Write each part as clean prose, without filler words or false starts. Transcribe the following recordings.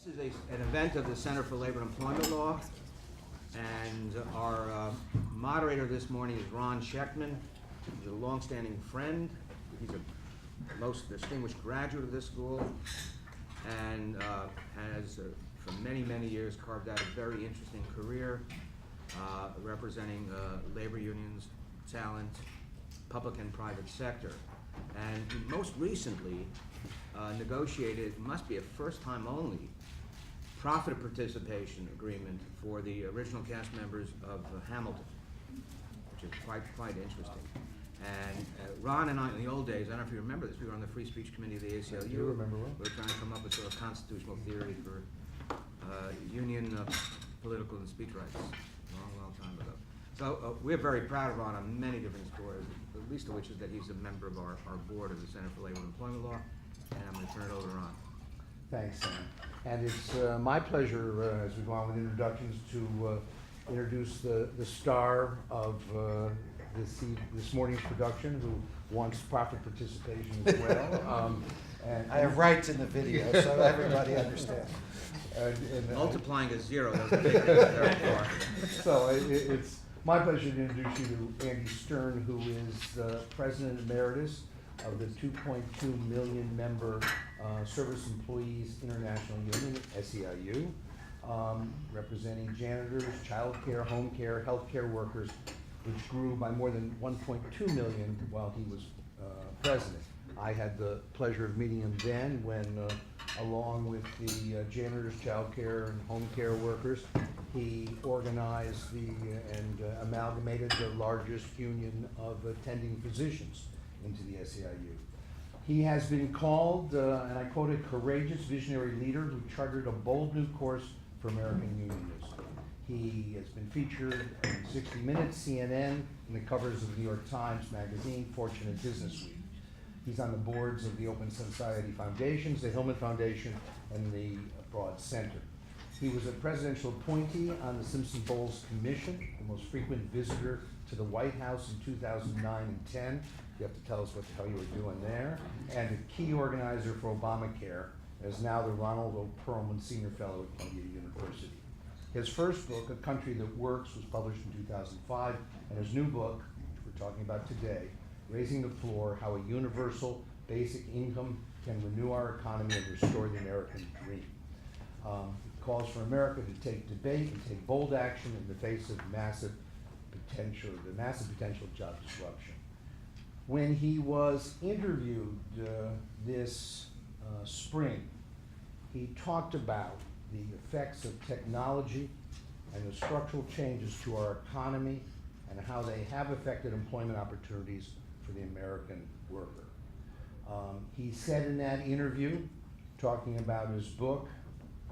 This is an event of the Center for Labor and Employment Law, and our moderator this morning is Ron Sheckman. He's a longstanding friend. He's a most distinguished graduate of this school, and has, for many, many years, carved out a very interesting career representing labor unions, talent, public and private sector. And he most recently negotiated, it must be a first time only, profit participation agreement for the original cast members of Hamilton, which is quite interesting. And Ron and I, in the old days, I don't know if you remember this, we were on the Free Speech Committee of the ACLU. I do remember well. We were trying to come up with sort of constitutional theory for union political and speech rights a long time ago. So we're very proud of Ron on many different scores, the least of which is that he's a member of our board of the Center for Labor and Employment Law. And I'm going to turn it over to Ron. Thanks, Sam. And it's my pleasure, as we go on with introductions, to introduce the star of this morning's production, who wants profit participation as well. I have rights in the video, so everybody understands. Multiplying a zero doesn't make it very far. So it's my pleasure to introduce you to Andy Stern, who is the President Emeritus of the 2.2 million member Service Employees International Union, SEIU, representing janitors, child care, home care, healthcare workers, which grew by more than 1.2 million while he was president. I had the pleasure of meeting him then when, along with the janitors, child care, and home care workers, he organized and amalgamated the largest union of attending physicians into the SEIU. He has been called, and I quote, a courageous visionary leader who chartered a bold new course for American unionism. He has been featured in 60 Minutes, CNN, and the covers of the New York Times Magazine, Fortune, and Business Week. He's on the boards of the Open Society Foundations, the Hillman Foundation, and the Broad Center. He was a presidential appointee on the Simpson Bowles Commission, the most frequent visitor to the White House in 2009 and 10. You have to tell us what the hell you were doing there. And a key organizer for Obamacare, and is now the Ronald O. Perlman Senior Fellow at Columbia University. His first book, A Country That Works, was published in 2005, and his new book, which we're talking about today, Raising the Floor, How a Universal Basic Income Can Renew Our Economy and Restore the American Dream. It calls for America to take debate and take bold action in the face of the massive potential of job disruption. When he was interviewed this spring, he talked about the effects of technology and the structural changes to our economy and how they have affected employment opportunities for the American worker. He said in that interview, talking about his book,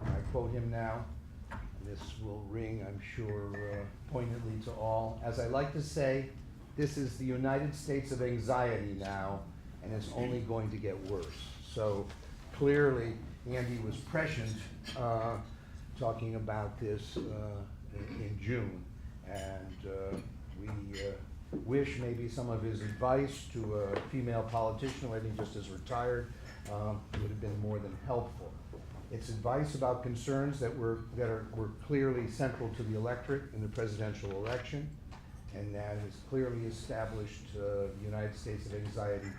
and I quote him now, and this will ring, I'm sure, poignantly to all, as I like to say, this is the United States of anxiety now, and it's only going to get worse. So clearly, Andy was prescient talking about this in June, and we wish maybe some of his advice to a female politician who I think just is retired would have been more than helpful. It's advice about concerns that were clearly central to the electorate in the presidential election, and that has clearly established the United States of anxiety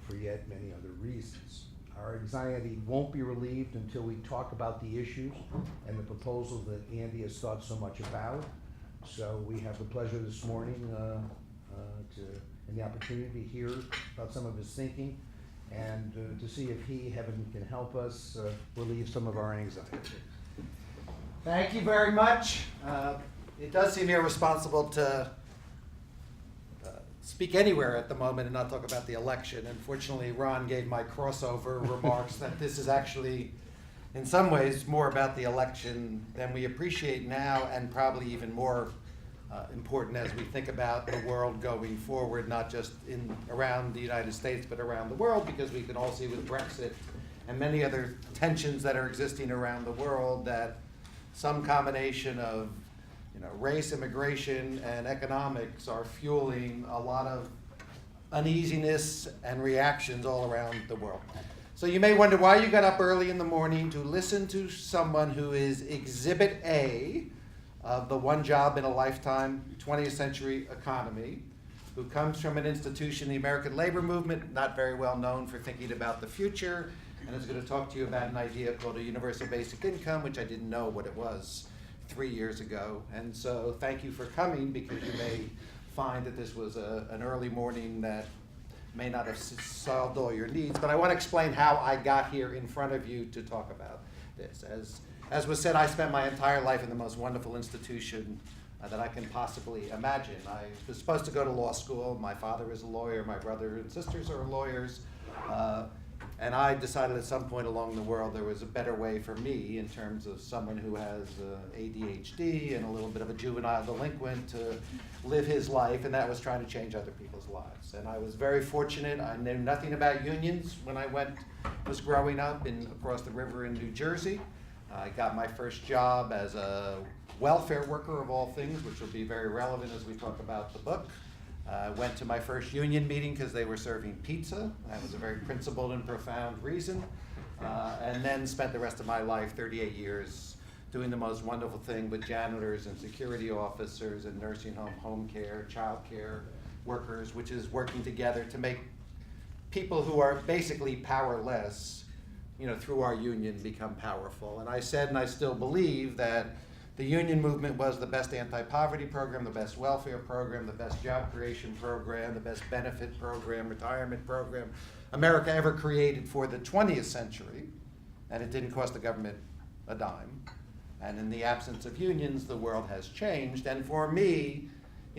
for yet many other reasons. Our anxiety won't be relieved until we talk about the issues and the proposals that Andy has thought so much about. So we have the pleasure this morning and the opportunity to hear about some of his thinking and to see if he, heaven, can help us relieve some of our anxiety. Thank you very much. It does seem irresponsible to speak anywhere at the moment and not talk about the election. Unfortunately, Ron gave my crossover remarks that this is actually, in some ways, more about the election than we appreciate now, and probably even more important as we think about the world going forward, not just around the United States, but around the world, because we can all see with Brexit and many other tensions that are existing around the world that some combination of race, immigration, and economics are fueling a lot of uneasiness and reactions all around the world. So you may wonder why you got up early in the morning to listen to someone who is Exhibit A of the one job in a lifetime 20th century economy, who comes from an institution, the American labor movement, not very well known for thinking about the future, and is going to talk to you about an idea called a universal basic income, which I didn't know what it was 3 years ago. And so thank you for coming, because you may find that this was an early morning that may not have solved all your needs, but I want to explain how I got here in front of you to talk about this. As was said, I spent my entire life in the most wonderful institution that I can possibly imagine. I was supposed to go to law school. My father is a lawyer. My brother and sisters are lawyers. And I decided at some point along the world there was a better way for me, in terms of someone who has ADHD and a little bit of a juvenile delinquent, to live his life, and that was trying to change other people's lives. And I was very fortunate. I knew nothing about unions when I was growing up across the river in New Jersey. I got my first job as a welfare worker, of all things, which will be very relevant as we talk about the book. I went to my first union meeting because they were serving pizza. That was a very principled and profound reason. And then spent the rest of my life, 38 years, doing the most wonderful thing with janitors and security officers and nursing home care, child care workers, which is working together to make people who are basically powerless, through our union, become powerful. And I said, and I still believe, that the union movement was the best anti-poverty program, the best welfare program, the best job creation program, the best benefit program, retirement program America ever created for the 20th century, and it didn't cost the government a dime. And in the absence of unions, the world has changed. And for me,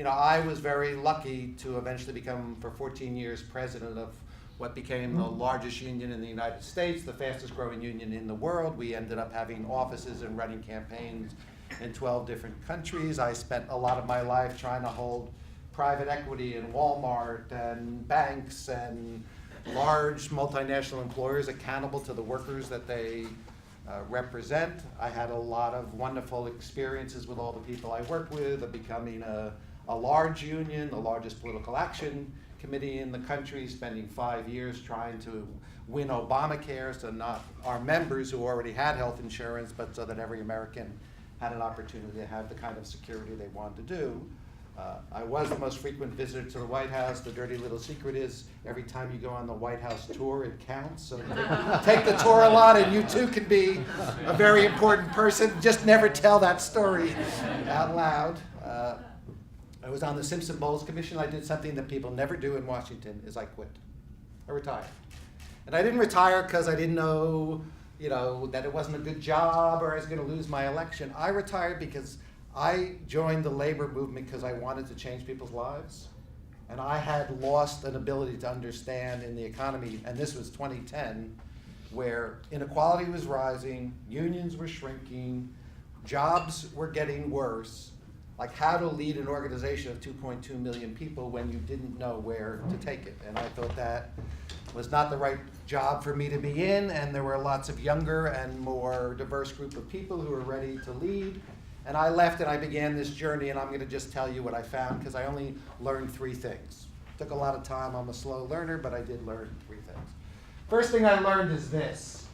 I was very lucky to eventually become, for 14 years, president of what became the largest union in the United States, the fastest growing union in the world. We ended up having offices and running campaigns in 12 different countries. I spent a lot of my life trying to hold private equity and Walmart and banks and large multinational employers accountable to the workers that they represent. I had a lot of wonderful experiences with all the people I work with, of becoming a large union, the largest political action committee in the country, spending 5 years trying to win Obamacare, so not our members who already had health insurance, but so that every American had an opportunity to have the kind of security they wanted to do. I was the most frequent visitor to the White House. The dirty little secret is, every time you go on the White House tour, it counts. So take the tour a lot, and you too can be a very important person. Just never tell that story out loud. I was on the Simpson Bowles Commission. I did something that people never do in Washington, is I quit. I retired. And I didn't retire because I didn't know, that it wasn't a good job or I was going to lose my election. I retired because I joined the labor movement because I wanted to change people's lives. And I had lost an ability to understand in the economy, and this was 2010, where inequality was rising, unions were shrinking, jobs were getting worse, like how to lead an organization of 2.2 million people when you didn't know where to take it. And I thought that was not the right job for me to be in, and there were lots of younger and more diverse group of people who were ready to lead. And I left and I began this journey, and I'm going to just tell you what I found, because I only learned 3 things. Took a lot of time, I'm a slow learner, but I did learn 3 things. First thing I learned is this.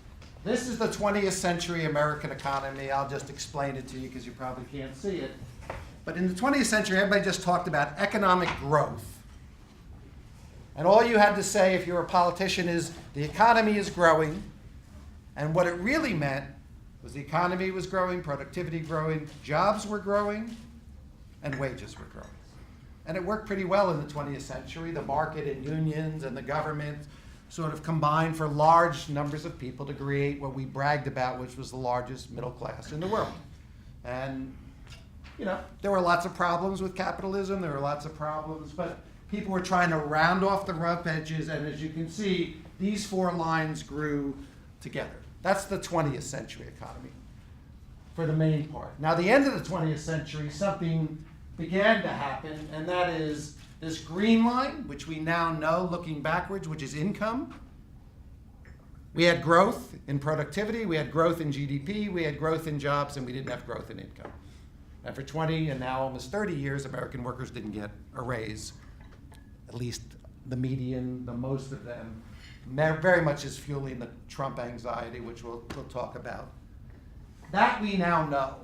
This is the 20th century American economy. I'll just explain it to you because you probably can't see it. But in the 20th century, everybody just talked about economic growth. And all you had to say if you're a politician is, the economy is growing. And what it really meant was the economy was growing, productivity growing, jobs were growing, and wages were growing. And it worked pretty well in the 20th century. The market and unions and the government sort of combined for large numbers of people to create what we bragged about, which was the largest middle class in the world. And there were lots of problems with capitalism, there were lots of problems, but people were trying to round off the rough edges, and as you can see, these 4 lines grew together. That's the 20th century economy, for the main part. Now, the end of the 20th century, something began to happen, and that is this green line, which we now know, looking backwards, which is income. We had growth in productivity, we had growth in GDP, we had growth in jobs, and we didn't have growth in income. And for 20 and now almost 30 years, American workers didn't get a raise. At least the median, the most of them very much is fueling the Trump anxiety, which we'll talk about. That we now know.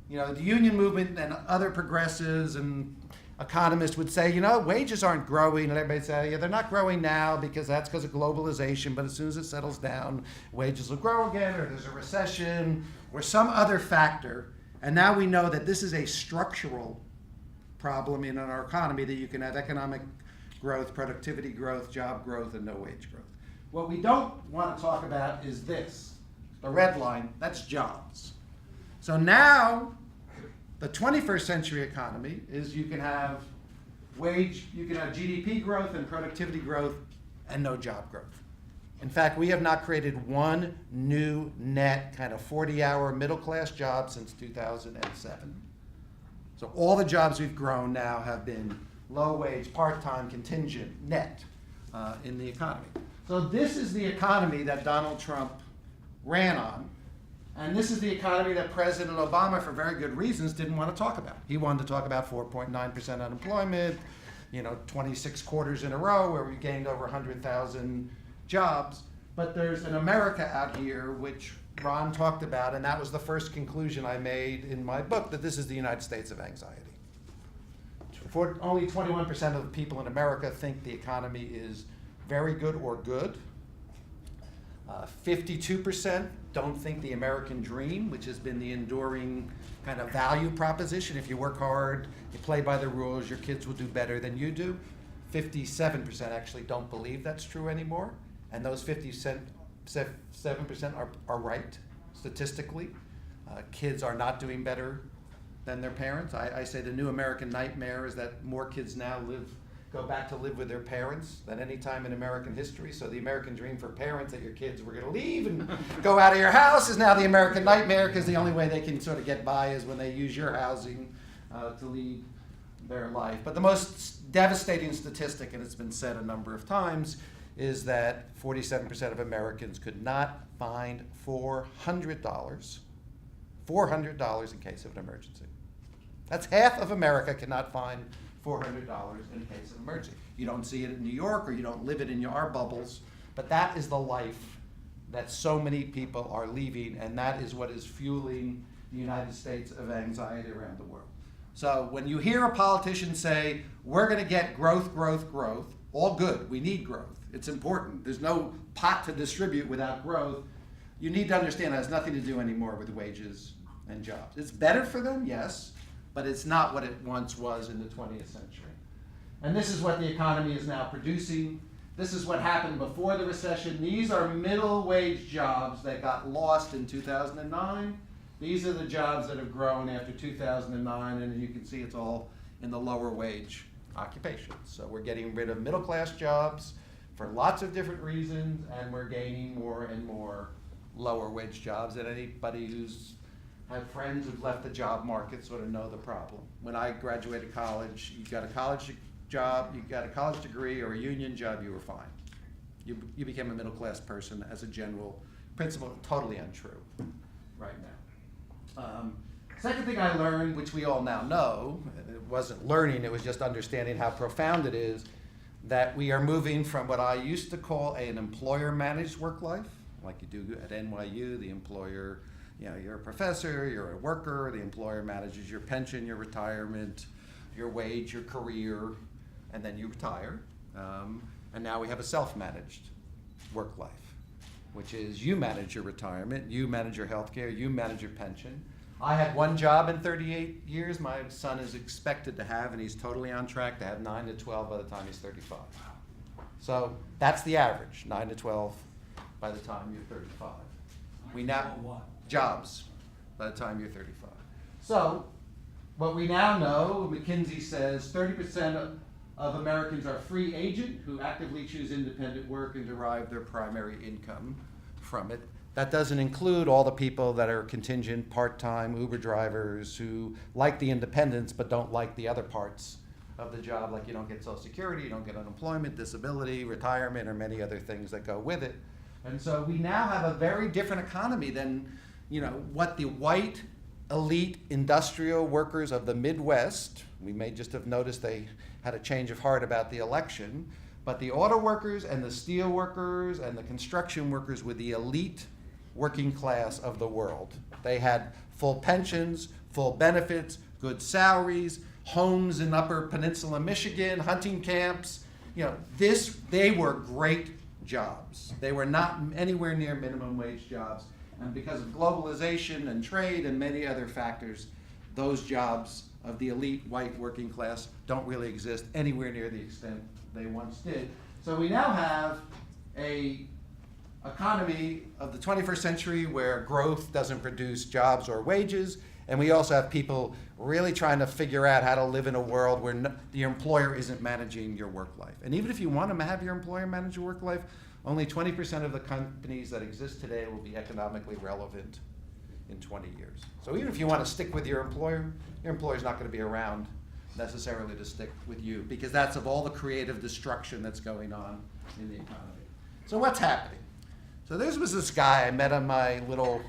You know, the union movement and other progressives and economists would say, you know, wages aren't growing, and everybody say, yeah, they're not growing now because that's because of globalization, but as soon as it settles down, wages will grow again, or there's a recession, or some other factor. And now we know that this is a structural problem in our economy, that you can have economic growth, productivity growth, job growth, and no wage growth. What we don't want to talk about is this, the red line, that's jobs. So now, the 21st century economy is you can have GDP growth and productivity growth and no job growth. In fact, we have not created one new net kind of 40-hour middle-class job since 2007. So all the jobs we've grown now have been low-wage, part-time, contingent, net in the economy. So this is the economy that Donald Trump ran on. And this is the economy that President Obama, for very good reasons, didn't want to talk about. He wanted to talk about 4.9% unemployment, 26 quarters in a row where we gained over 100,000 jobs. But there's an America out here, which Ron talked about, and that was the first conclusion I made in my book, that this is the United States of anxiety. Only 21% of the people in America think the economy is very good or good. 52% don't think the American dream, which has been the enduring kind of value proposition. If you work hard, you play by the rules, your kids will do better than you do. 57% actually don't believe that's true anymore. And those 57% are right, statistically. Kids are not doing better than their parents. I say the new American nightmare is that more kids now go back to live with their parents than any time in American history. So the American dream for parents that your kids were going to leave and go out of your house is now the American nightmare, because the only way they can sort of get by is when they use your housing to lead their life. But the most devastating statistic, and it's been said a number of times, is that 47% of Americans could not find $400 in case of an emergency. That's half of America cannot find $400 in case of emergency. You don't see it in New York, or you don't live it in your bubbles, but that is the life that so many people are leaving, and that is what is fueling the United States of anxiety around the world. So when you hear a politician say, we're going to get growth, all good, we need growth. It's important. There's no pot to distribute without growth. You need to understand that has nothing to do anymore with wages and jobs. It's better for them, yes, but it's not what it once was in the 20th century. And this is what the economy is now producing. This is what happened before the recession. These are middle wage jobs that got lost in 2009. These are the jobs that have grown after 2009, and you can see it's all in the lower wage occupations. So we're getting rid of middle class jobs for lots of different reasons, and we're gaining more and more lower wage jobs. And anybody who's had friends who've left the job market sort of know the problem. When I graduated college, you got a college job, you got a college degree or a union job, you were fine. You became a middle class person as a general principle. Totally untrue right now. Second thing I learned, which we all now know, it wasn't learning, it was just understanding how profound it is, that we are moving from what I used to call an employer-managed work life, like you do at NYU, the employer, you're a professor, you're a worker, the employer manages your pension, your retirement, your wage, your career, and then you retire. And now we have a self-managed work life, which is you manage your retirement, you manage your health care, you manage your pension. I had one job in 38 years. My son is expected to have, and he's totally on track to have 9 to 12 by the time he's 35. So that's the average, 9 to 12 by the time you're 35. We now jobs by the time you're 35. So what we now know, McKinsey says 30% of Americans are free agent who actively choose independent work and derive their primary income from it. That doesn't include all the people that are contingent, part-time Uber drivers who like the independence but don't like the other parts of the job, like you don't get Social Security, you don't get unemployment, disability, retirement, or many other things that go with it. And so we now have a very different economy than what the white elite industrial workers of the Midwest, we may just have noticed they had a change of heart about the election, But the auto workers and the steel workers and the construction workers were the elite working class of the world. They had full pensions, full benefits, good salaries, homes in Upper Peninsula, Michigan, hunting camps. They were great jobs. They were not anywhere near minimum wage jobs. And because of globalization and trade and many other factors, those jobs of the elite white working class don't really exist anywhere near the extent they once did. So we now have a economy of the 21st century where growth doesn't produce jobs or wages, and we also have people really trying to figure out how to live in a world where the employer isn't managing your work life. And even if you want to have your employer manage your work life, only 20% of the companies that exist today will be economically relevant in 20 years. So even if you want to stick with your employer's not going to be around necessarily to stick with you, because that's of all the creative destruction that's going on in the economy. So what's happening? So there was this guy I met on my little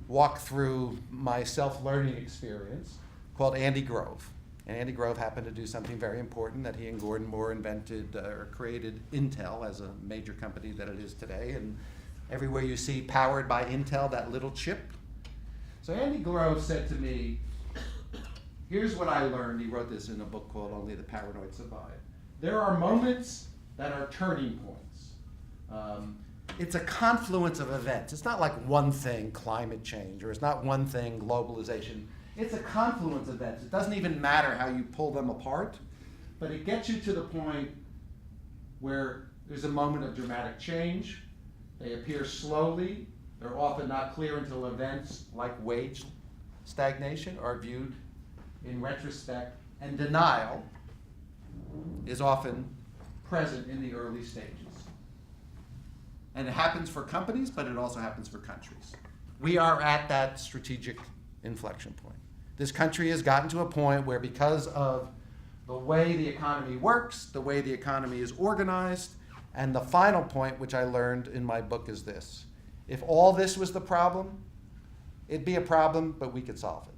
walk through my self-learning experience called Andy Grove. And Andy Grove happened to do something very important, that he and Gordon Moore invented or created Intel as a major company that it is today. And everywhere you see powered by Intel, that little chip. So Andy Grove said to me, here's what I learned. He wrote this in a book called Only the Paranoid Survive. There are moments that are turning points. It's a confluence of events. It's not like one thing, climate change, or it's not one thing, globalization. It's a confluence of events. It doesn't even matter how you pull them apart, but it gets you to the point where there's a moment of dramatic change. They appear slowly. They're often not clear until events like wage stagnation are viewed in retrospect, and denial is often present in the early stages. And it happens for companies, but it also happens for countries. We are at that strategic inflection point. This country has gotten to a point where, because of the way the economy works, the way the economy is organized, and the final point, which I learned in my book, is this. If all this was the problem, it'd be a problem, but we could solve it.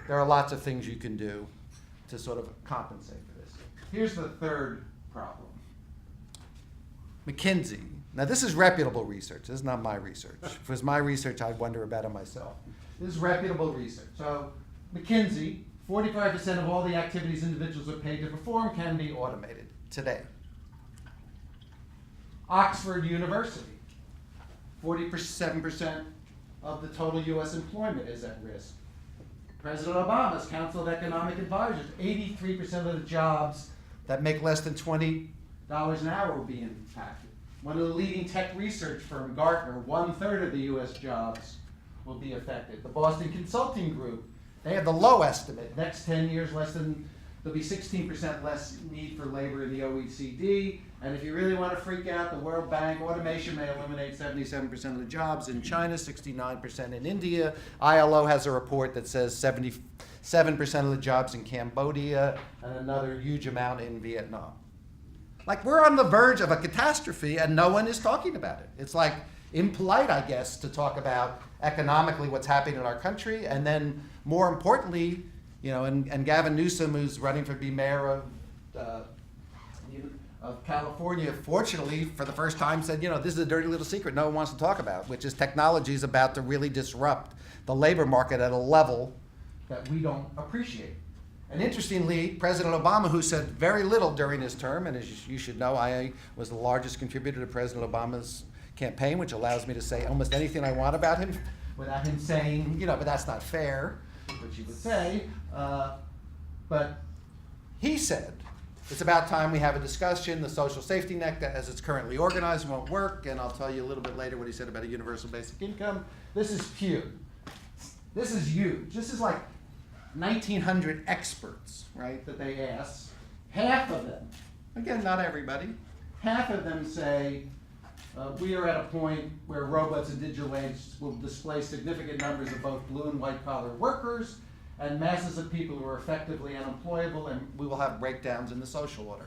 There are lots of things you can do to sort of compensate for this. Here's the third problem. McKinsey. Now, this is reputable research. This is not my research. If it was my research, I'd wonder about it myself. This is reputable research. So, McKinsey, 45% of all the activities individuals are paid to perform can be automated today. Oxford University, 47% of the total U.S. employment is at risk. President Obama's Council of Economic Advisors, 83% of the jobs that make less than $20 an hour will be impacted. One of the leading tech research firm, Gartner, 1/3 of the U.S. jobs will be affected. The Boston Consulting Group, they have the low estimate. Next 10 years, there'll be 16% less need for labor in the OECD. And if you really want to freak out, the World Bank, automation may eliminate 77% of the jobs in China, 69% in India. ILO has a report that says 77% of the jobs in Cambodia, and another huge amount in Vietnam. Like, we're on the verge of a catastrophe, and no one is talking about it. It's like impolite, I guess, to talk about economically what's happening in our country, and then more importantly, and Gavin Newsom, who's running for be mayor of California, fortunately, for the first time said, this is a dirty little secret no one wants to talk about, which is technology is about to really disrupt the labor market at a level that we don't appreciate. And interestingly, President Obama, who said very little during his term, and as you should know, I was the largest contributor to President Obama's campaign, which allows me to say almost anything I want about him without him saying, but that's not fair, which he would say. But he said, it's about time we have a discussion. The social safety net, as it's currently organized, won't work. And I'll tell you a little bit later what he said about a universal basic income. This is huge. This is huge. This is like 1,900 experts, right, that they asked. Half of them, again, not everybody, half of them say, we are at a point where robots and digital agents will displace significant numbers of both blue and white collar workers and masses of people who are effectively unemployable, and we will have breakdowns in the social order.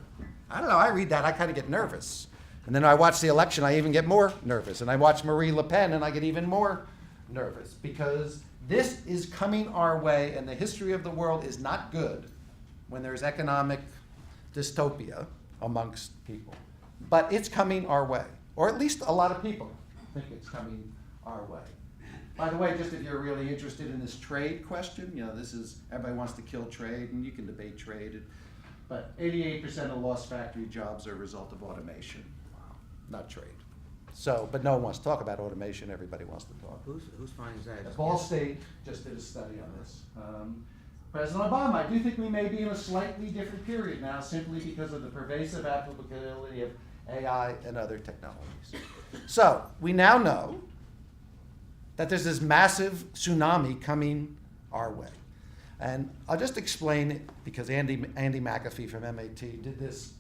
I don't know, I read that, I kind of get nervous. And then I watch the election, I even get more nervous. And I watch Marie Le Pen, and I get even more nervous, because this is coming our way, and the history of the world is not good when there's economic dystopia, amongst people. But it's coming our way, or at least a lot of people think it's coming our way. By the way, just if you're really interested in this trade question, this is, everybody wants to kill trade, and you can debate trade, but 88% of lost factory jobs are a result of automation, not trade. So, but no one wants to talk about automation, everybody wants to talk. Whose findings that? Ball State just did a study on this. President Obama, I do think we may be in a slightly different period now simply because of the pervasive applicability of AI and other technologies. So, we now know that there's this massive tsunami coming our way. And I'll just explain it because Andy McAfee from MIT did this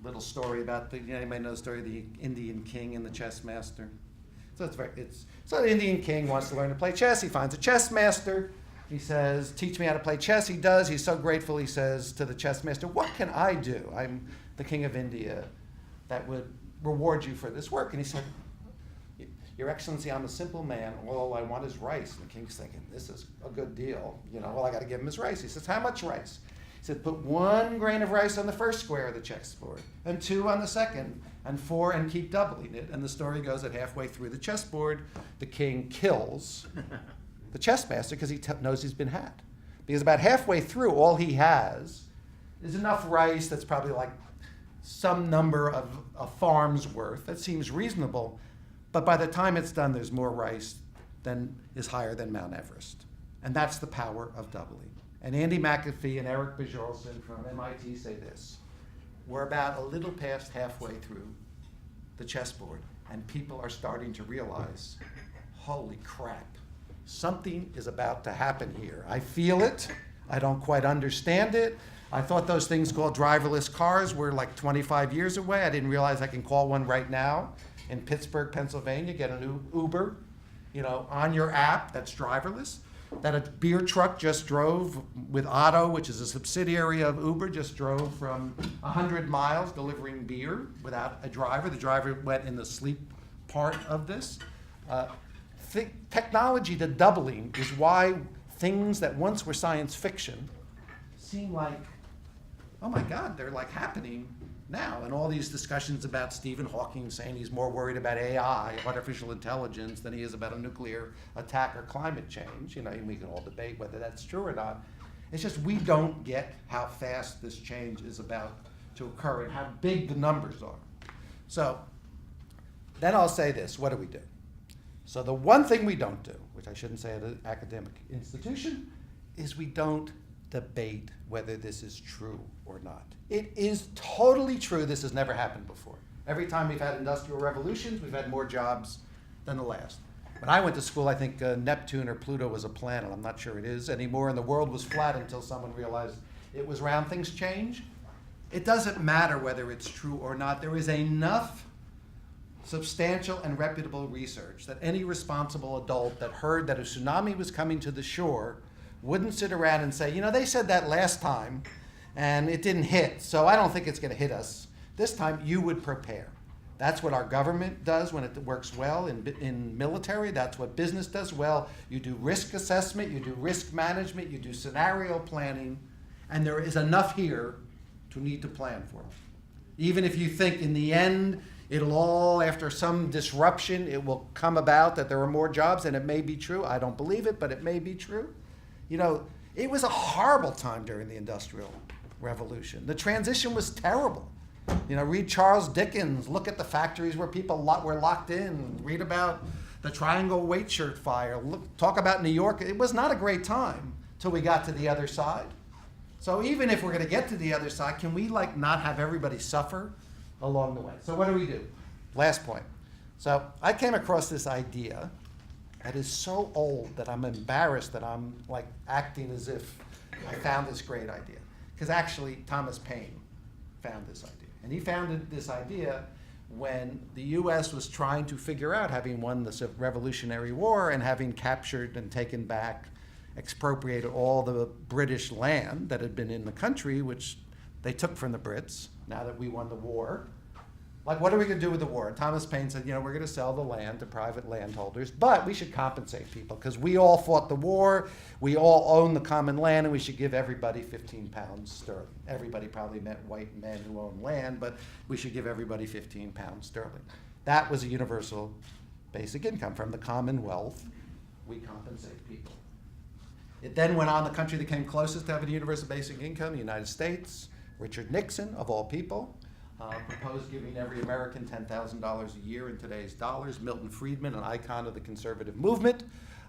little story about you may know the story of the Indian king and the chess master. So so the Indian king wants to learn to play chess. He finds a chess master. He says, teach me how to play chess. He does. He's so grateful. He says to the chess master, what can I do? I'm the king of India that would reward you for this work. And he said, Your Excellency, I'm a simple man. All I want is rice. And the king's thinking, this is a good deal. Well, I got to give him his rice. He says, how much rice? He said, put 1 grain of rice on the first square of the chessboard, and 2 on the second, and 4, and keep doubling it. And the story goes that halfway through the chessboard, the king kills the chess master because he knows he's been had. Because about halfway through, all he has is enough rice that's probably like some number of a farm's worth. That seems reasonable. But by the time it's done, there's more rice than is higher than Mount Everest. And that's the power of doubling. And Andy McAfee and Eric Bjorlson from MIT say this. We're about a little past halfway through the chessboard, and people are starting to realize, holy crap, something is about to happen here. I feel it. I don't quite understand it. I thought those things called driverless cars were like 25 years away. I didn't realize I can call one right now in Pittsburgh, Pennsylvania, get an Uber, on your app that's driverless. That a beer truck just drove with Otto, which is a subsidiary of Uber, just drove from 100 miles delivering beer without a driver. The driver went in the sleep part of this. Technology, the doubling, is why things that once were science fiction seem like, oh my God, they're like happening now. And all these discussions about Stephen Hawking saying he's more worried about AI, artificial intelligence, than he is about a nuclear attack or climate change. And we can all debate whether that's true or not. It's just we don't get how fast this change is about to occur and how big the numbers are. So then I'll say this, what do we do? So the one thing we don't do, which I shouldn't say at an academic institution, is we don't debate whether this is true or not. It is totally true this has never happened before. Every time we've had industrial revolutions, we've had more jobs than the last. When I went to school, I think Neptune or Pluto was a planet. I'm not sure it is anymore, and the world was flat until someone realized it was round. Things change. It doesn't matter whether it's true or not. There is enough substantial and reputable research that any responsible adult that heard that a tsunami was coming to the shore wouldn't sit around and say, they said that last time and it didn't hit, so I don't think it's going to hit us. This time you would prepare. That's what our government does when it works well in military. That's what business does well. You do risk assessment, you do risk management, you do scenario planning, and there is enough here to need to plan for. Even if you think in the end, it'll all, after some disruption, it will come about that there are more jobs, and it may be true. I don't believe it, but it may be true. It was a horrible time during the Industrial Revolution. The transition was terrible. Read Charles Dickens, look at the factories where people were locked in, read about the Triangle Weight Shirt fire, talk about New York. It was not a great time till we got to the other side. So even if we're going to get to the other side, can we not have everybody suffer along the way? So what do? Last point. So I came across this idea that is so old that I'm embarrassed that I'm acting as if I found this great idea. Because actually Thomas Paine found this idea. And he founded this idea when the U.S. was trying to figure out, having won the Revolutionary War and having captured and taken back, expropriated all the British land that had been in the country, which they took from the Brits now that we won the war. Like, what are we going to do with the war? And Thomas Paine said, we're going to sell the land to private landholders, but we should compensate people because we all fought the war, we all own the common land, and we should give everybody 15 pounds sterling. Everybody probably meant white men who own land, but we should give everybody 15 pounds sterling. That was a universal basic income. From the Commonwealth, we compensate people. It then went on, the country that came closest to having a universal basic income, the United States. Richard Nixon, of all people, proposed giving every American $10,000 a year in today's dollars. Milton Friedman, an icon of the conservative movement,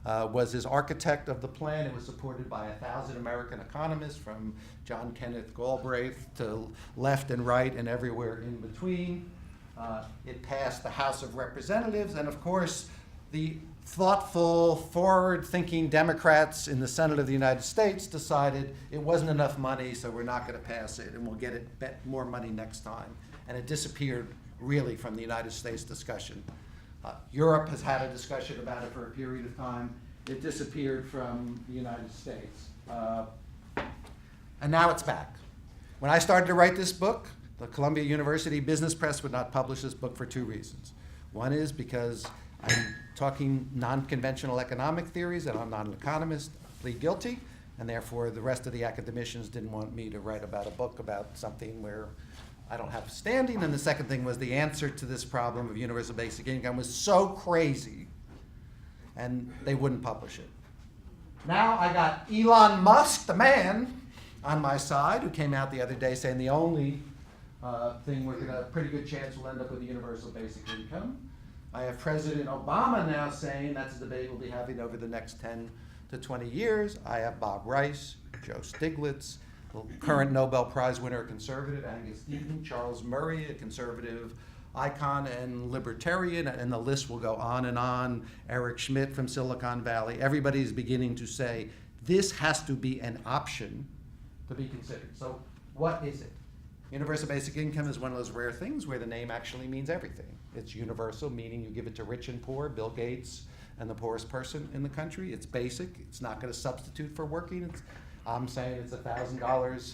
was his architect of the plan. It was supported by 1,000 American economists, from John Kenneth Galbraith to left and right and everywhere in between. It passed the House of Representatives, and of course, the thoughtful, forward-thinking Democrats in the Senate of the United States decided it wasn't enough money, so we're not going to pass it, and we'll get it more money next time. And it disappeared really from the United States discussion. Europe has had a discussion about it for a period of time. It disappeared from the United States. And now it's back. When I started to write this book, the Columbia University Business Press would not publish this book for 2 reasons. One is because I'm talking non-conventional economic theories, and I'm not an economist, plead guilty, and therefore the rest of the academicians didn't want me to write about a book about something where I don't have standing. And the second thing was the answer to this problem of universal basic income was so crazy, and they wouldn't publish it. Now I got Elon Musk, the man, on my side, who came out the other day saying the only thing we're going to have a pretty good chance we'll end up with a universal basic income. I have President Obama now saying that's a debate we'll be having over the next 10 to 20 years. I have Bob Rice, Joe Stiglitz, the current Nobel Prize winner, a conservative, Angus Deaton, Charles Murray, a conservative icon and libertarian, and the list will go on and on. Eric Schmidt from Silicon Valley. Everybody's beginning to say this has to be an option to be considered. So what is it? Universal basic income is one of those rare things where the name actually means everything. It's universal, meaning you give it to rich and poor, Bill Gates and the poorest person in the country. It's basic. It's not going to substitute for working. I'm saying it's $1,000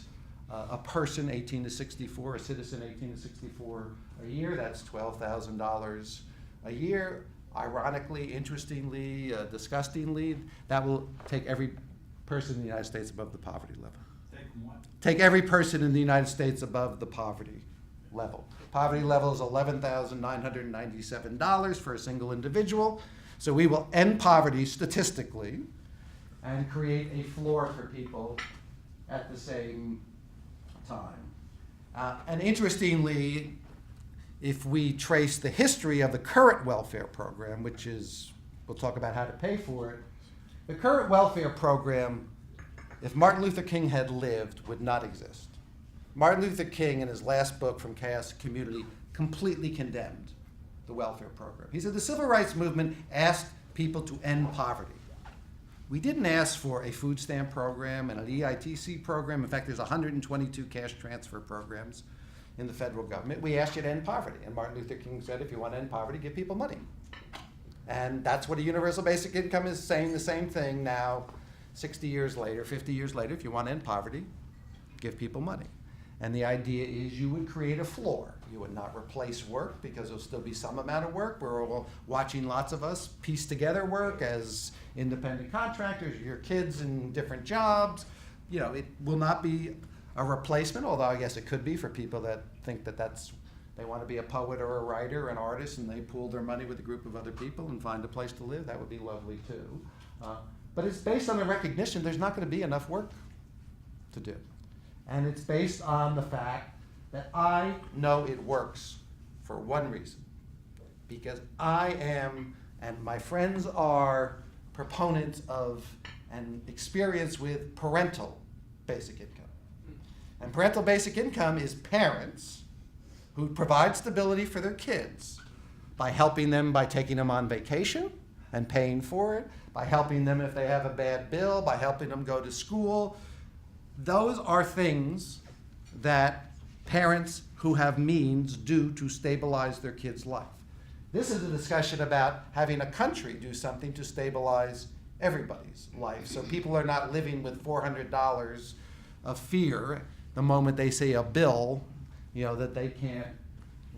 a person, 18 to 64, a citizen 18 to 64 a year. That's $12,000 a year. Ironically, interestingly, disgustingly, that will take every person in the United States above the poverty level. Take every person in the United States above the poverty level. Poverty level is $11,997 for a single individual. So we will end poverty statistically and create a floor for people at the same time. And interestingly, if we trace the history of the current welfare program, which is, we'll talk about how to pay for it, the current welfare program, if Martin Luther King had lived, would not exist. Martin Luther King, in his last book, From Chaos to Community, completely condemned the welfare program. He said the civil rights movement asked people to end poverty. We didn't ask for a food stamp program and an EITC program. In fact, there's 122 cash transfer programs in the federal government. We asked you to end poverty. And Martin Luther King said, if you want to end poverty, give people money. And that's what a universal basic income is, saying the same thing now, 60 years later, 50 years later. If you want to end poverty, give people money. And the idea is you would create a floor. You would not replace work because there'll still be some amount of work. We're all watching lots of us piece together work as independent contractors, your kids in different jobs. You know, it will not be a replacement, although I guess it could be for people that think that they want to be a poet or a writer, an artist, and they pool their money with a group of other people and find a place to live. That would be lovely too. But it's based on the recognition there's not going to be enough work to do. And it's based on the fact that I know it works for one reason. Because I am, and my friends are, proponents of and experience with parental basic income. And parental basic income is parents who provide stability for their kids by helping them by taking them on vacation and paying for it, by helping them if they have a bad bill, by helping them go to school. Those are things that parents who have means do to stabilize their kids' life. This is a discussion about having a country do something to stabilize everybody's life. So people are not living with $400 of fear the moment they see a bill, that they can't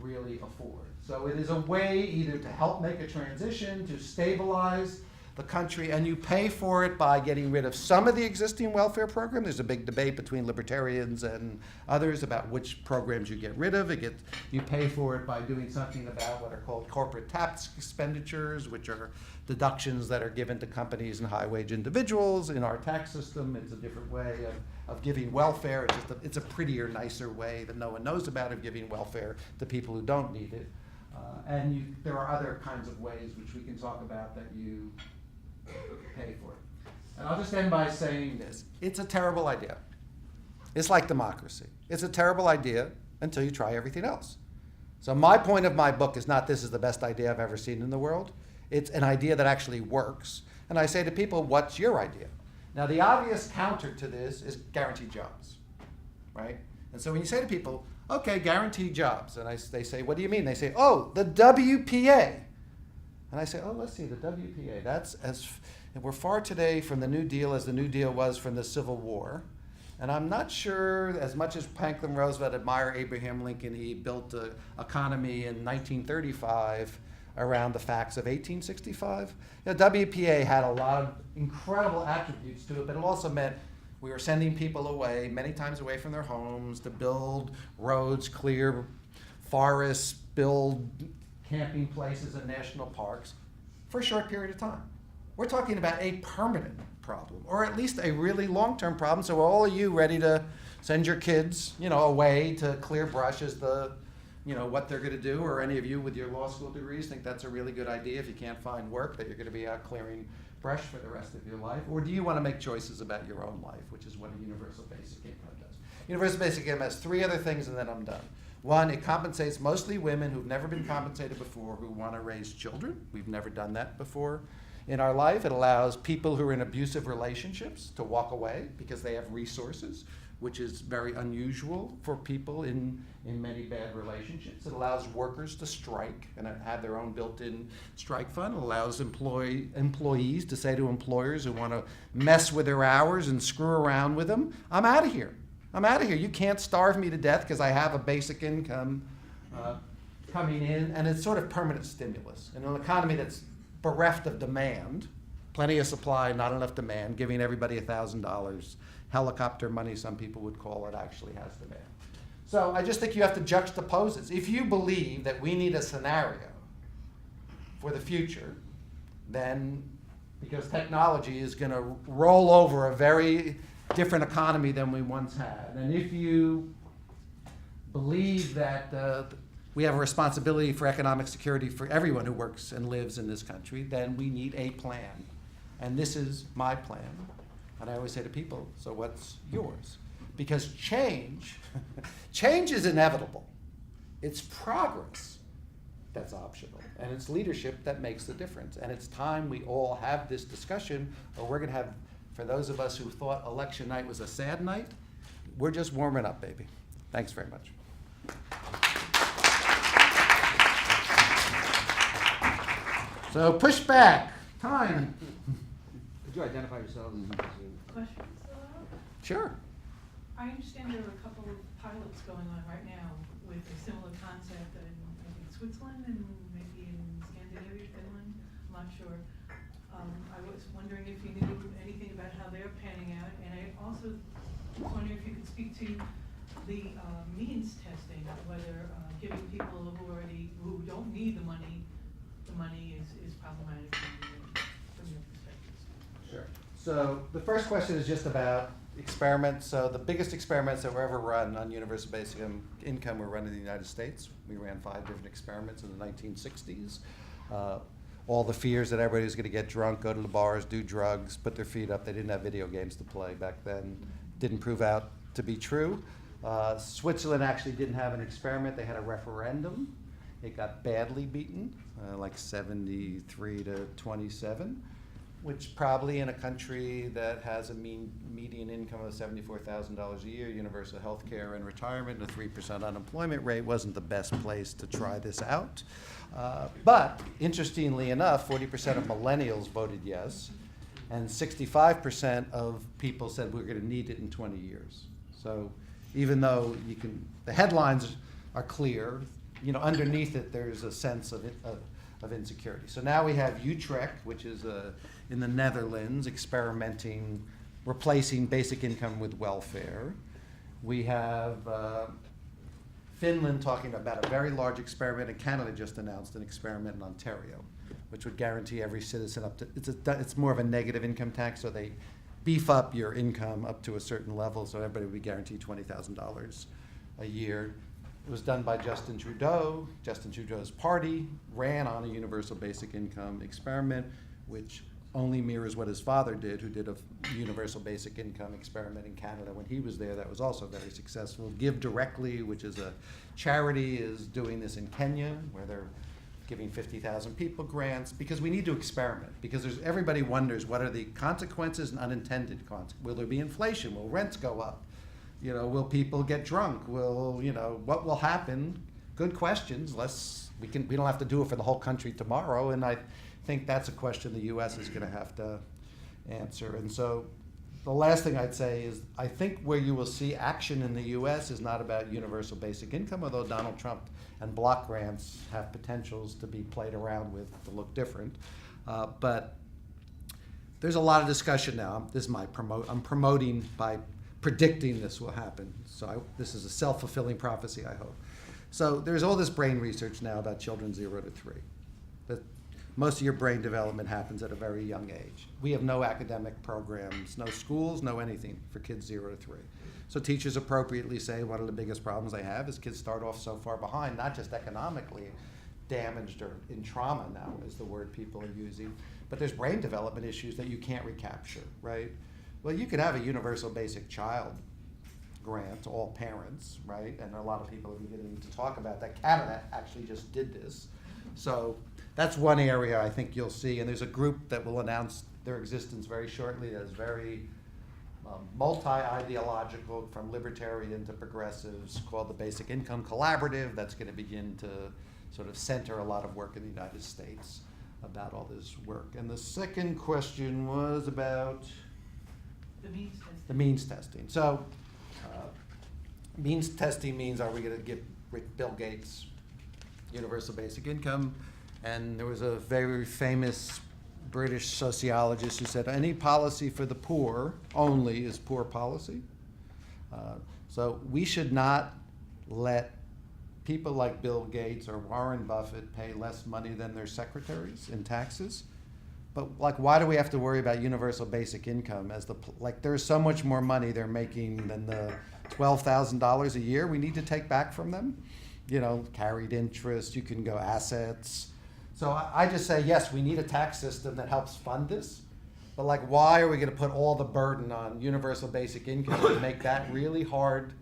really afford. So it is a way either to help make a transition, to stabilize the country, and you pay for it by getting rid of some of the existing welfare programs. There's a big debate between libertarians and others about which programs you get rid of. You pay for it by doing something about what are called corporate tax expenditures, which are deductions that are given to companies and high-wage individuals. In our tax system, it's a different way of giving welfare. It's a prettier, nicer way that no one knows about of giving welfare to people who don't need it. There are other kinds of ways which we can talk about that you pay for it. And I'll just end by saying this. It's a terrible idea. It's like democracy. It's a terrible idea until you try everything else. So my point of my book is not this is the best idea I've ever seen in the world. It's an idea that actually works. And I say to people, what's your idea? Now the obvious counter to this is guaranteed jobs, right? And so when you say to people, okay, guaranteed jobs, and they say, what do you mean? They say, oh, the WPA. And I say, oh, let's see, the WPA, we're far today from the New Deal as the New Deal was from the Civil War. And I'm not sure, as much as Franklin Roosevelt admired Abraham Lincoln, he built the economy in 1935 around the facts of 1865. WPA had a lot of incredible attributes to it, but it also meant we were sending people away, many times away from their homes, to build roads, clear forests, build camping places and national parks for a short period of time. We're talking about a permanent problem, or at least a really long-term problem. So all of you ready to send your kids, away to clear brush as what they're going to do, or any of you with your law school degrees think that's a really good idea if you can't find work, that you're going to be out clearing brush for the rest of your life? Or do you want to make choices about your own life, which is what a universal basic income does? Universal basic income has three other things, and then I'm done. One, it compensates mostly women who've never been compensated before who want to raise children. We've never done that before in our life. It allows people who are in abusive relationships to walk away because they have resources, which is very unusual for people in many bad relationships. It allows workers to strike and have their own built-in strike fund. It allows employees to say to employers who want to mess with their hours and screw around with them, I'm out of here. You can't starve me to death because I have a basic income coming in, and it's sort of permanent stimulus. In an economy that's bereft of demand, plenty of supply, not enough demand, giving everybody $1,000, helicopter money, some people would call it, actually has demand. So I just think you have to juxtapose this. If you believe that we need a scenario for the future, then because technology is going to roll over a very different economy than we once had, and if you believe that we have a responsibility for economic security for everyone who works and lives in this country, then we need a plan. And this is my plan. And I always say to people, so what's yours? Because change is inevitable. It's progress that's optional. And it's leadership that makes the difference. And it's time we all have this discussion, or we're going to have, for those of us who thought election night was a sad night, we're just warming up, baby. Thanks very much. So push back. Time. Could you identify yourselves? Questions? Sure. I understand there are a couple of pilots going on right now with a similar concept in, I think, Switzerland and maybe in Scandinavia, Finland. I'm not sure. I was wondering if you knew anything about how they're panning out, and I also was wondering if you could speak to the means testing, whether giving people who don't need the money is problematic from your perspectives. Sure. So the first question is just about experiments. So the biggest experiments that were ever run on universal basic income were run in the United States. We ran 5 different experiments in the 1960s. All the fears that everybody was going to get drunk, go to the bars, do drugs, put their feet up. They didn't have video games to play back then. Didn't prove out to be true. Switzerland actually didn't have an experiment. They had a referendum. It got badly beaten, like 73 to 27, which probably in a country that has a median income of $74,000 a year, universal health care and retirement, and a 3% unemployment rate wasn't the best place to try this out. But interestingly enough, 40% of millennials voted yes, and 65% of people said we're going to need it in 20 years. So even though the headlines are clear, underneath it, there's a sense of insecurity. So now we have Utrecht, which is in the Netherlands, experimenting, replacing basic income with welfare. We have Finland talking about a very large experiment, and Canada just announced an experiment in Ontario, which would guarantee every citizen up to, it's more of a negative income tax, so they beef up your income up to a certain level, so everybody would be guaranteed $20,000 a year. It was done by Justin Trudeau. Justin Trudeau's party ran on a universal basic income experiment, which only mirrors what his father did, who did a universal basic income experiment in Canada when he was there. That was also very successful. Give Directly, which is a charity, is doing this in Kenya, where they're giving 50,000 people grants, because we need to experiment, because everybody wonders what are the consequences and unintended consequences. Will there be inflation? Will rents go up? Will people get drunk? What will happen? Good questions. We don't have to do it for the whole country tomorrow, and I think that's a question the U.S. is going to have to answer. And so the last thing I'd say is I think where you will see action in the U.S. is not about universal basic income, although Donald Trump and block grants have potentials to be played around with to look different. But there's a lot of discussion now. I'm promoting by predicting this will happen. So this is a self-fulfilling prophecy, I hope. So there's all this brain research now about children 0 to 3. That most of your brain development happens at a very young age. We have no academic programs, no schools, no anything for kids 0 to 3. So teachers appropriately say one of the biggest problems they have is kids start off so far behind, not just economically damaged or in trauma now is the word people are using, but there's brain development issues that you can't recapture, right? Well, you could have a universal basic child grant to all parents, right? And a lot of people are beginning to talk about that. Canada actually just did this. So that's one area I think you'll see, and there's a group that will announce their existence very shortly that is very multi-ideological, from libertarian to progressives, called the Basic Income Collaborative. That's going to begin to sort of center a lot of work in the United States about all this work. And the second question was about The means testing. the means testing. So means testing means, are we going to give Bill Gates universal basic income? And there was a very famous British sociologist who said any policy for the poor only is poor policy. So we should not let people like Bill Gates or Warren Buffett pay less money than their secretaries in taxes. But why do we have to worry about universal basic income as there's so much more money they're making than the $12,000 a year we need to take back from them? Carried interest, you can go assets. So I just say, yes, we need a tax system that helps fund this, but why are we going to put all the burden on universal basic income and make that really hard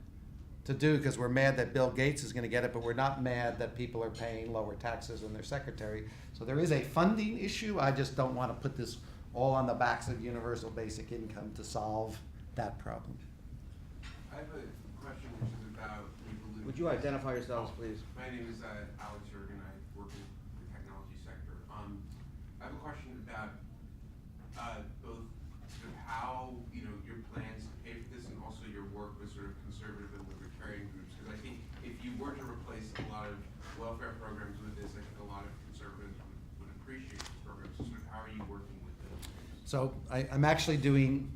to do because we're mad that Bill Gates is going to get it, but we're not mad that people are paying lower taxes than their secretary. So there is a funding issue. I just don't want to put this all on the backs of universal basic income to solve that problem. I have a question which is about evolution. Would you identify yourselves, please? My name is Alex Jurgen. I work in the technology sector. I have a question about both sort of how your plans to pay for this, and also your work with sort of conservative and libertarian groups. Because I think if you were to replace a lot of welfare programs with this, I think a lot of conservatives would appreciate these programs. So sort of how are you working with those? So I'm actually doing.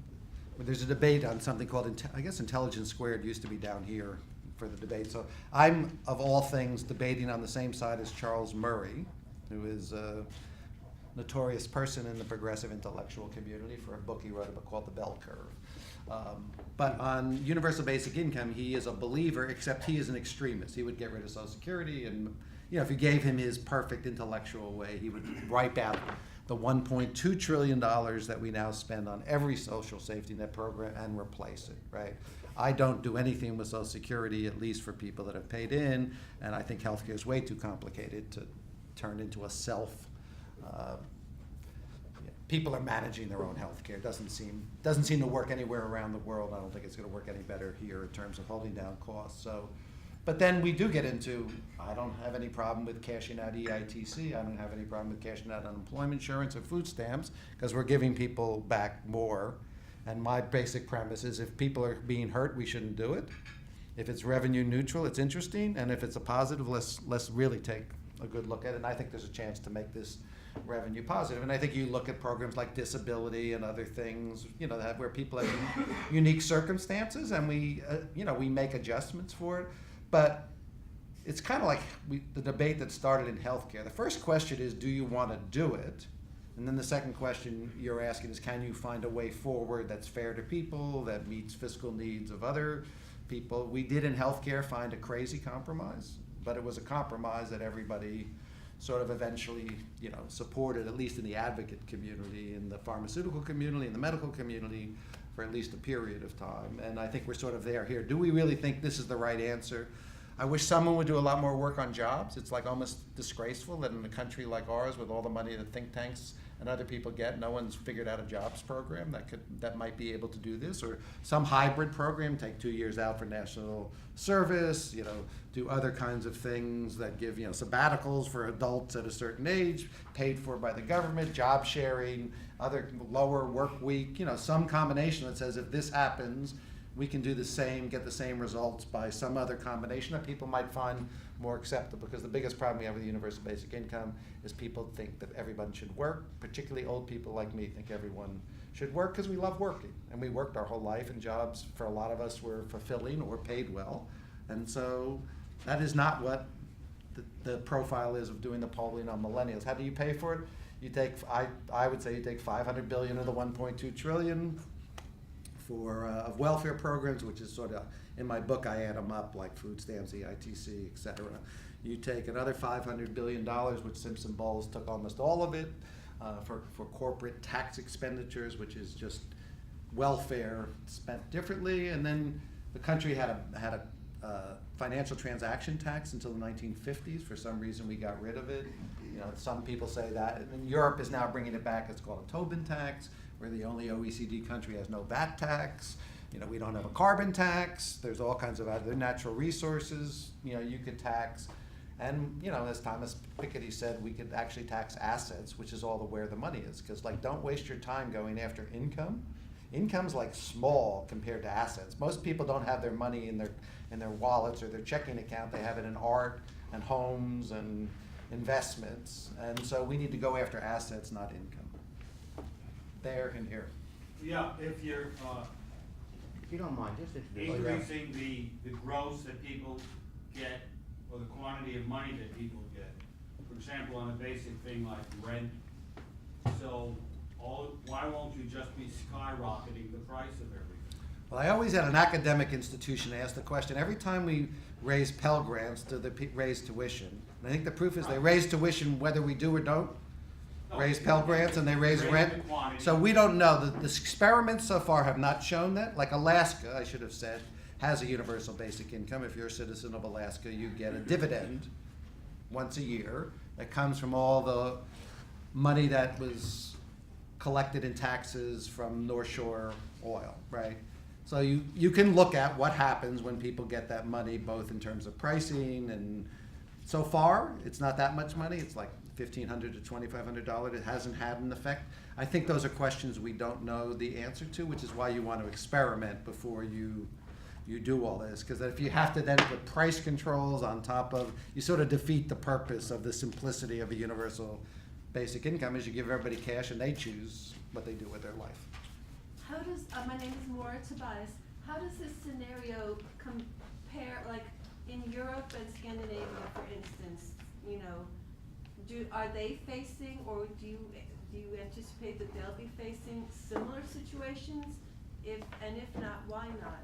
There's a debate on something called, I guess, Intelligence Squared used to be down here for the debate. So I'm, of all things, debating on the same side as Charles Murray, who is a notorious person in the progressive intellectual community for a book he wrote about called The Bell Curve. But on universal basic income, he is a believer, except he is an extremist. He would get rit of Social Security, and if you gave him his perfect intellectual way, he would wipe out the $1.2 trillion that we now spend on every social safety net program and replace it, right? I don't do anything with Social Security, at least for people that have paid in, and I think healthcare is way too complicated to turn into a people are managing their own healthcare. It doesn't seem to work anywhere around the world. I don't think it's going to work any better here in terms of holding down costs. So, but then we do get into, I don't have any problem with cashing out EITC. I don't have any problem with cashing out unemployment insurance or food stamps because we're giving people back more. And my basic premise is if people are being hurt, we shouldn't do it. If it's revenue neutral, it's interesting, and if it's a positive, let's really take a good look at it. And I think there's a chance to make this revenue positive. And I think you look at programs like disability and other things, where people have unique circumstances, and we make adjustments for it. But it's kind of like the debate that started in healthcare. The first question is, do you want to do it? And then the second question you're asking is, can you find a way forward that's fair to people, that meets fiscal needs of other people? We did in healthcare find a crazy compromise, but it was a compromise that everybody sort of eventually, supported, at least in the advocate community, in the pharmaceutical community, in the medical community, for at least a period of time. And I think we're sort of there here. Do we really think this is the right answer? I wish someone would do a lot more work on jobs. It's like almost disgraceful that in a country like ours, with all the money that think tanks and other people get, no one's figured out a jobs program that might be able to do this, or some hybrid program, take 2 years out for national service, do other kinds of things that give, sabbaticals for adults at a certain age, paid for by the government, job sharing, other lower work week, some combination that says if this happens, we can do the same, get the same results by some other combination that people might find more acceptable. Because the biggest problem we have with the universal basic income is people think that everyone should work, particularly old people like me think everyone should work because we love working. And we worked our whole life, and jobs for a lot of us were fulfilling or paid well. And so that is not what the profile is of doing the polling on millennials. How do you pay for it? You take, I would say you take $500 billion of the $1.2 trillion of welfare programs, which is sort of, in my book I add them up, like food stamps, EITC, et cetera. You take another $500 billion, which Simpson Bowles took almost all of it, for corporate tax expenditures, which is just welfare spent differently. And then the country had a financial transaction tax until the 1950s. For some reason we got rid of it. Some people say that. And then Europe is now bringing it back. It's called a Tobin tax. We're the only OECD country has no VAT tax. We don't have a carbon tax. There's all kinds of other natural resources, you could tax. And, as Thomas Piketty said, we could actually tax assets, which is all where the money is. Because, don't waste your time going after income. Income's small compared to assets. Most people don't have their money in their wallets or their checking account. They have it in art and homes and investments. And so we need to go after assets, not income. There and here. Yeah, if you're If you don't mind, just introduce. increasing the gross that people get, or the quantity of money that people get, for example, on a basic thing like rent, so why won't you just be skyrocketing the price of everything? Well, I always at an academic institution ask the question, every time we raise Pell Grants, do they raise tuition? And I think the proof is they raise tuition whether we do or don't. Raise Pell Grants and they raise rent. So we don't know. The experiments so far have not shown that. Like Alaska, I should have said, has a universal basic income. If you're a citizen of Alaska, you get a dividend once a year that comes from all the money that was collected in taxes from North Shore oil, right? So you can look at what happens when people get that money, both in terms of pricing, and so far it's not that much money. It's like $1,500 to $2,500. It hasn't had an effect. I think those are questions we don't know the answer to, which is why you want to experiment before you do all this. Because if you have to then put price controls on top of, you sort of defeat the purpose of the simplicity of a universal basic income, is you give everybody cash and they choose what they do with their life. How does, my name is Maura Tobias, how does this scenario compare, like in Europe and Scandinavia, for instance, are they facing, or do you anticipate that they'll be facing similar situations? If not, why not?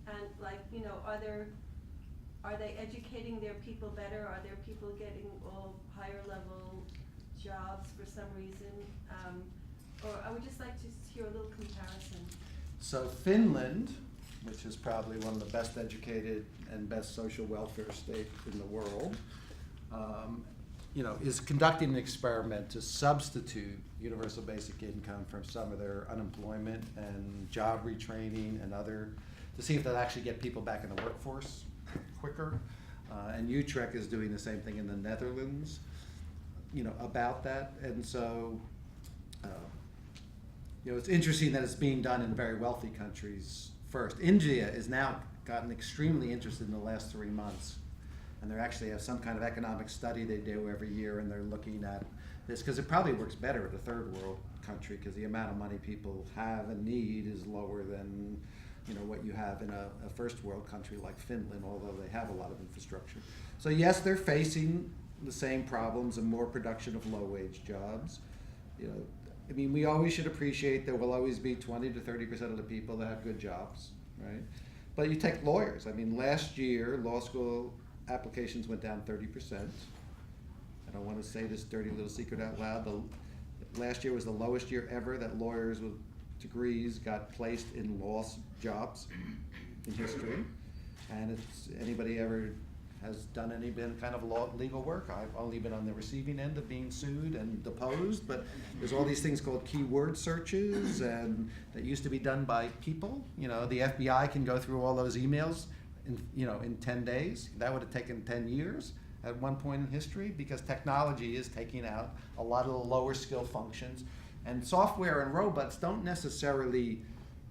And are they educating their people better? Are their people getting all higher level jobs for some reason? Or I would just like to hear a little comparison. So Finland, which is probably one of the best educated and best social welfare state in the world, is conducting an experiment to substitute universal basic income from some of their unemployment and job retraining and to see if they'll actually get people back in the workforce quicker. And Utrecht is doing the same thing in the Netherlands, about that. And so, it's interesting that it's being done in very wealthy countries first. India is now gotten extremely interested in the last 3 months. And they actually have some kind of economic study they do every year, and they're looking at this, because it probably works better at a third world country, because the amount of money people have and need is lower than, you know, what you have in a first world country like Finland, although they have a lot of infrastructure. So yes, they're facing the same problems and more production of low-wage jobs. You know, I mean, we always should appreciate there will always be 20 to 30% of the people that have good jobs, right? But you take lawyers. I mean, last year, law school applications went down 30%. I don't want to say this dirty little secret out loud. Last year was the lowest year ever that lawyers with degrees got placed in law jobs in history. And it's, anybody ever has done any kind of legal work? I've only been on the receiving end of being sued and deposed, but there's all these things called keyword searches, and that used to be done by people. You know, the FBI can go through all those emails in 10 days. That would have taken 10 years at one point in history, because technology is taking out a lot of the lower skill functions. And software and robots don't necessarily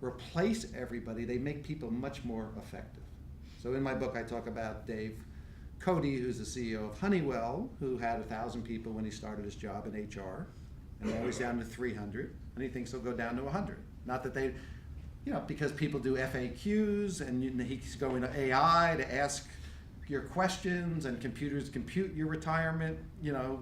replace everybody, they make people much more effective. So in my book I talk about Dave Cote, who's the CEO of Honeywell, who had 1,000 people when he started his job in HR, and now he's down to 300, and he thinks he'll go down to 100. Not that they, you know, because people do FAQs, and he's going to AI to ask your questions, and computers compute your retirement, you know,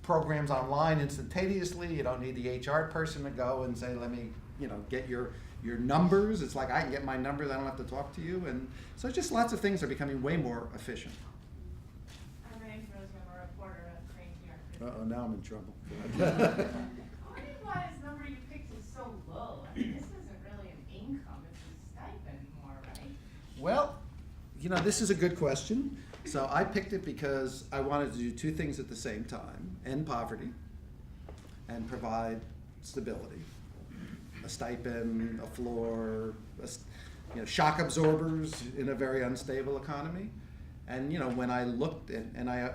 programs online instantaneously. You don't need the HR person to go and say, let me, you know, get your numbers. It's like I can get my numbers, I don't have to talk to you. And so just lots of things are becoming way more efficient. My name's Rosie, I'm a reporter at Cranes New York. Uh-oh, now I'm in trouble. I wondering why this number you picked is so low. I mean, this isn't really an income, it's a stipend more, right? Well, you know, this is a good question. So I picked it because I wanted to do two things at the same time: end poverty and provide stability. A stipend, a floor, you know, shock absorbers in a very unstable economy. And you know, when I looked at, and I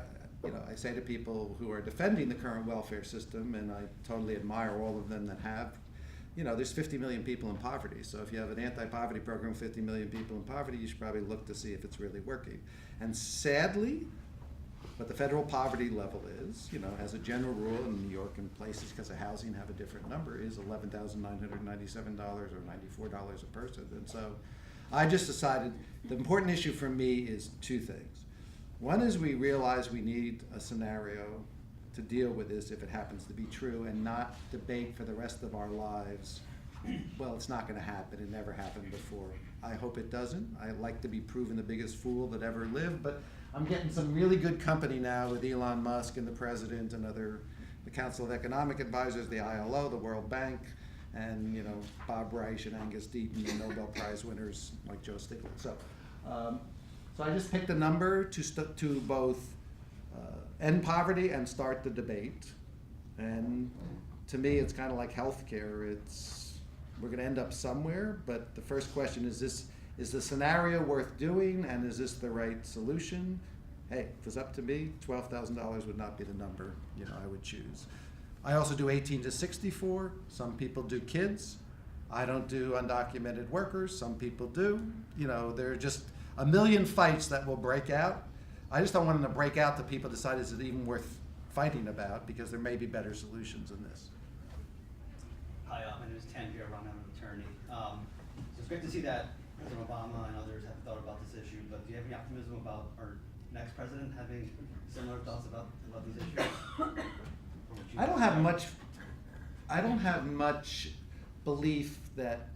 say to people who are defending the current welfare system, and I totally admire all of them that have, you know, there's 50 million people in poverty. So if you have an anti-poverty program with 50 million people in poverty, you should probably look to see if it's really working. And sadly, what the federal poverty level is, you know, as a general rule in New York and places because of housing have a different number, is $11,997 or $94 a person. And so I just decided the important issue for me is two things. One is we realize we need a scenario to deal with this if it happens to be true, and not debate for the rest of our lives, well, it's not going to happen, it never happened before. I hope it doesn't. I like to be proven the biggest fool that ever lived, but I'm getting some really good company now with Elon Musk and the president and the Council of Economic Advisors, the ILO, the World Bank, and you know, Bob Reich and Angus Deaton and Nobel Prize winners like Joe Stiglitz. So I just picked a number to both end poverty and start the debate. And to me, it's kind of like healthcare. We're going to end up somewhere, but the first question is the scenario worth doing, and is this the right solution? Hey, if it's up to me, $12,000 would not be the number, you know, I would choose. I also do 18 to 64. Some people do kids. I don't do undocumented workers. Some people do. You know, there are just a million fights that will break out. I just don't want them to break out that people decide is it even worth fighting about, because there may be better solutions than this. Hi, my name is Tanvir Rahman, I'm an attorney. So it's great to see that President Obama and others have thought about this issue, but do you have any optimism about our next president having similar thoughts about these issues? I don't have much belief that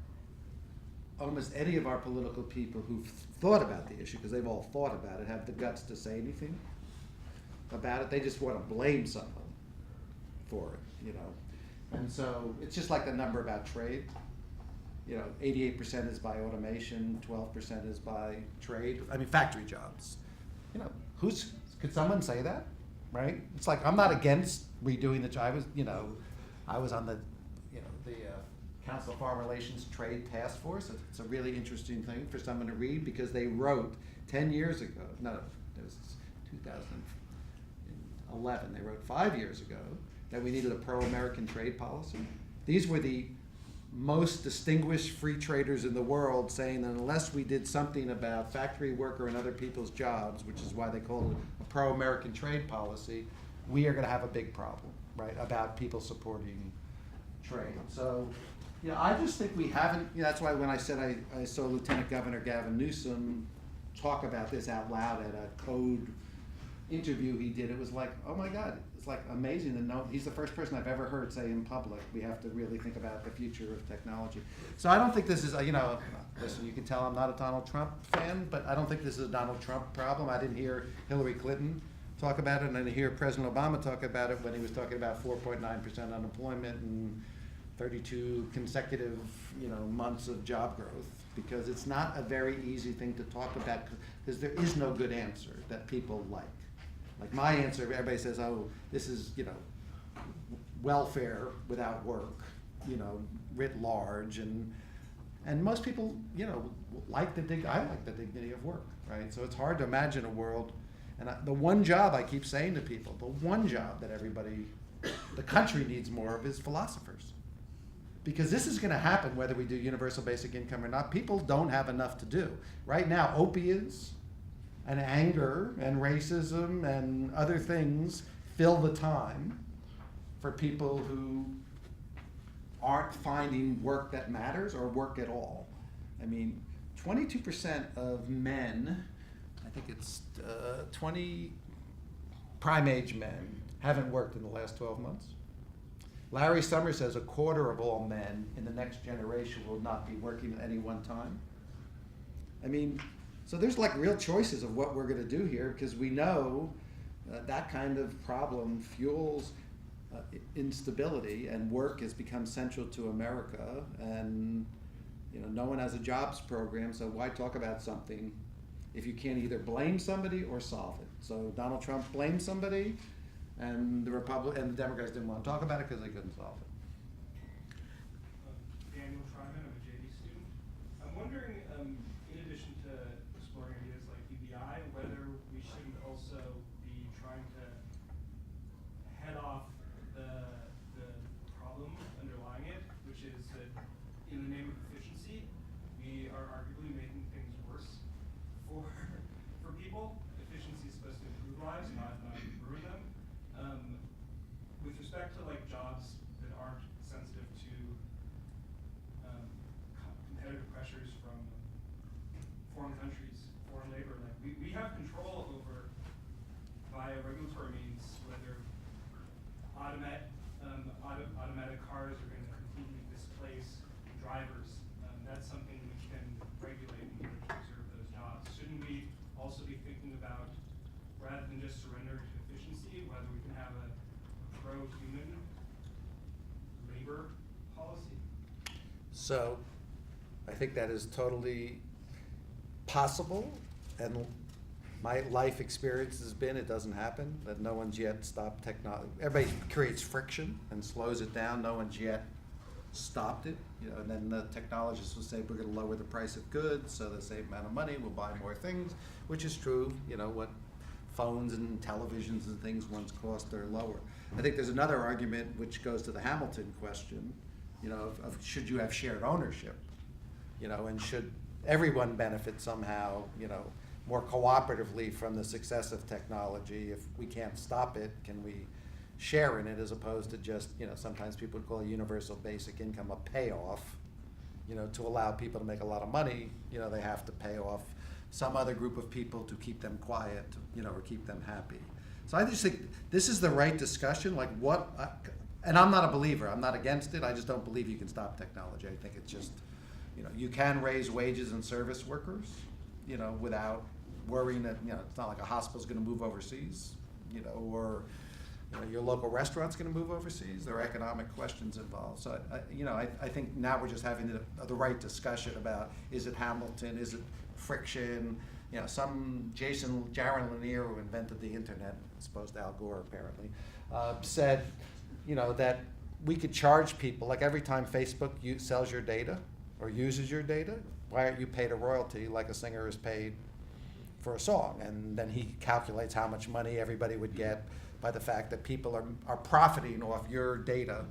almost any of our political people who've thought about the issue, because they've all thought about it, have the guts to say anything about it. They just want to blame someone for it, you know. And so it's just like the number about trade. You know, 88% is by automation, 12% is by trade. I mean, factory jobs. You know, could someone say that, right? It's like, I'm not against redoing the job. I was on the Council of Foreign Relations Trade Task Force. It's a really interesting thing for someone to read, because they wrote 10 years ago, no, it was 2011, they wrote 5 years ago that we needed a pro-American trade policy. These were the most distinguished free traders in the world saying that unless we did something about factory worker and other people's jobs, which is why they call it a pro-American trade policy, we are going to have a big problem, right, about people supporting trade. So, you know, I just think we haven't, you know, that's why when I said I saw Lieutenant Governor Gavin Newsom talk about this out loud at a code interview he did, it was like, oh my God, it's like amazing to know. He's the first person I've ever heard say in public, we have to really think about the future of technology. So I don't think this is, you know, listen, you can tell I'm not a Donald Trump fan, but I don't think this is a Donald Trump problem. I didn't hear Hillary Clinton talk about it, and I didn't hear President Obama talk about it when he was talking about 4.9% unemployment and 32 consecutive, you know, months of job growth, because it's not a very easy thing to talk about, because there is no good answer that people like. Like my answer, everybody says, oh, this is, you know, welfare without work, you know, writ large, and most people, you know, I like the dignity of work, right? So it's hard to imagine a world, and the one job I keep saying to people, the one job that everybody, the country needs more of is philosophers. Because this is going to happen whether we do universal basic income or not. People don't have enough to do. Right now, opiates and anger and racism and other things fill the time for people who aren't finding work that matters or work at all. I mean, 22% of men, I think it's 20 prime age men, haven't worked in the last 12 months. Larry Summers says a quarter of all men in the next generation will not be working at any one time. I mean, so there's like real choices of what we're going to do here, because we know that kind of problem fuels instability, and work has become central to America, and you know, no one has a jobs program, so why talk about something if you can't either blame somebody or solve it? So Donald Trump blamed somebody, and the Democrats didn't want to talk about it because they couldn't solve it. Daniel Tryman, I'm a JD student. I'm wondering, in addition to exploring ideas like UBI, whether we shouldn't also be trying to head off the problem underlying it, which is that in the name of efficiency, we are arguably making things worse for people. Efficiency is supposed to improve lives, not ruin them. With respect to like jobs that aren't sensitive to competitive pressures from foreign countries, foreign labor, like we have control over, via regulatory means, whether automatic cars are going to completely displace drivers. That's something we can regulate in order to preserve those jobs. Shouldn't we also be thinking about, rather than just surrender to efficiency, whether we can have a pro-human labor policy? So I think that is totally possible, and my life experience has been it doesn't happen, that no one's yet stopped technology. Everybody creates friction and slows it down. No one's yet stopped it, you know, and then the technologists will say we're going to lower the price of goods, so the same amount of money we'll buy more things, which is true. You know, what phones and televisions and things once cost are lower. I think there's another argument which goes to the Hamilton question, you know, of should you have shared ownership, you know, and should everyone benefit somehow, you know, more cooperatively from the success of technology? If we can't stop it, can we share in it, as opposed to just, you know, sometimes people call universal basic income a payoff, you know, to allow people to make a lot of money, you know, they have to pay off some other group of people to keep them quiet, you know, or keep them happy. So I just think this is the right discussion, like and I'm not a believer, I'm not against it, I just don't believe you can stop technology. I think it's just, you know, you can raise wages in service workers, you know, without worrying that, you know, it's not like a hospital's gonna move overseas, you know, or, you know, your local restaurant's gonna move overseas. There are economic questions involved. So, I think now we're just having the right discussion about, is it Hamilton, is it friction? You know, Jaron Lanier, who invented the internet, as opposed to Al Gore apparently, said, you know, that we could charge people, like every time Facebook sells your data or uses your data, why aren't you paid a royalty like a singer is paid for a song? And then he calculates how much money everybody would get by the fact that people are profiting off your data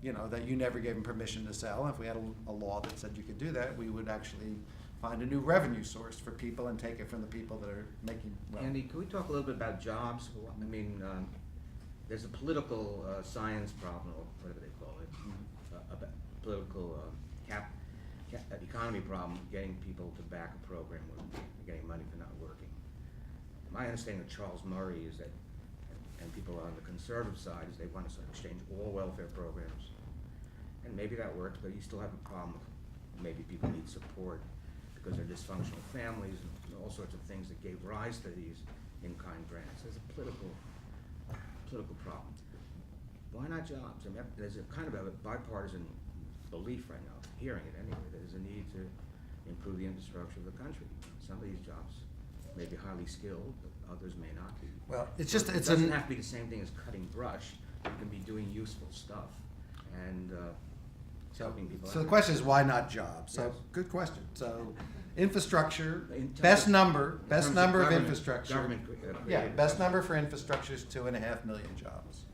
you know, that you never gave them permission to sell. If we had a law that said you could do that, we would actually find a new revenue source for people and take it from the people that are making, well. Andy, can we talk a little bit about jobs? I mean, there's a political science problem, or whatever they call it, a political economy problem, getting people to back a program where they're getting money for not working. My understanding of Charles Murray is that, and people on the conservative side, is they want to sort of exchange all welfare programs. And maybe that works, but you still have a problem of maybe people need support because they're dysfunctional families and all sorts of things that gave rise to these in-kind grants. There's a political problem. Why not jobs? I mean, there's a kind of a bipartisan belief right now, hearing it anyway, that there's a need to improve the infrastructure of the country. Some of these jobs may be highly skilled, but others may not be. Well, it's just, It doesn't have to be the same thing as cutting brush. You can be doing useful stuff and helping people out. So the question is, why not jobs? So, Yes. good question. So, infrastructure, In terms best of- number in terms of government- infrastructure. government, Yeah, created best jobs. number for infrastructure is 2.5 million jobs.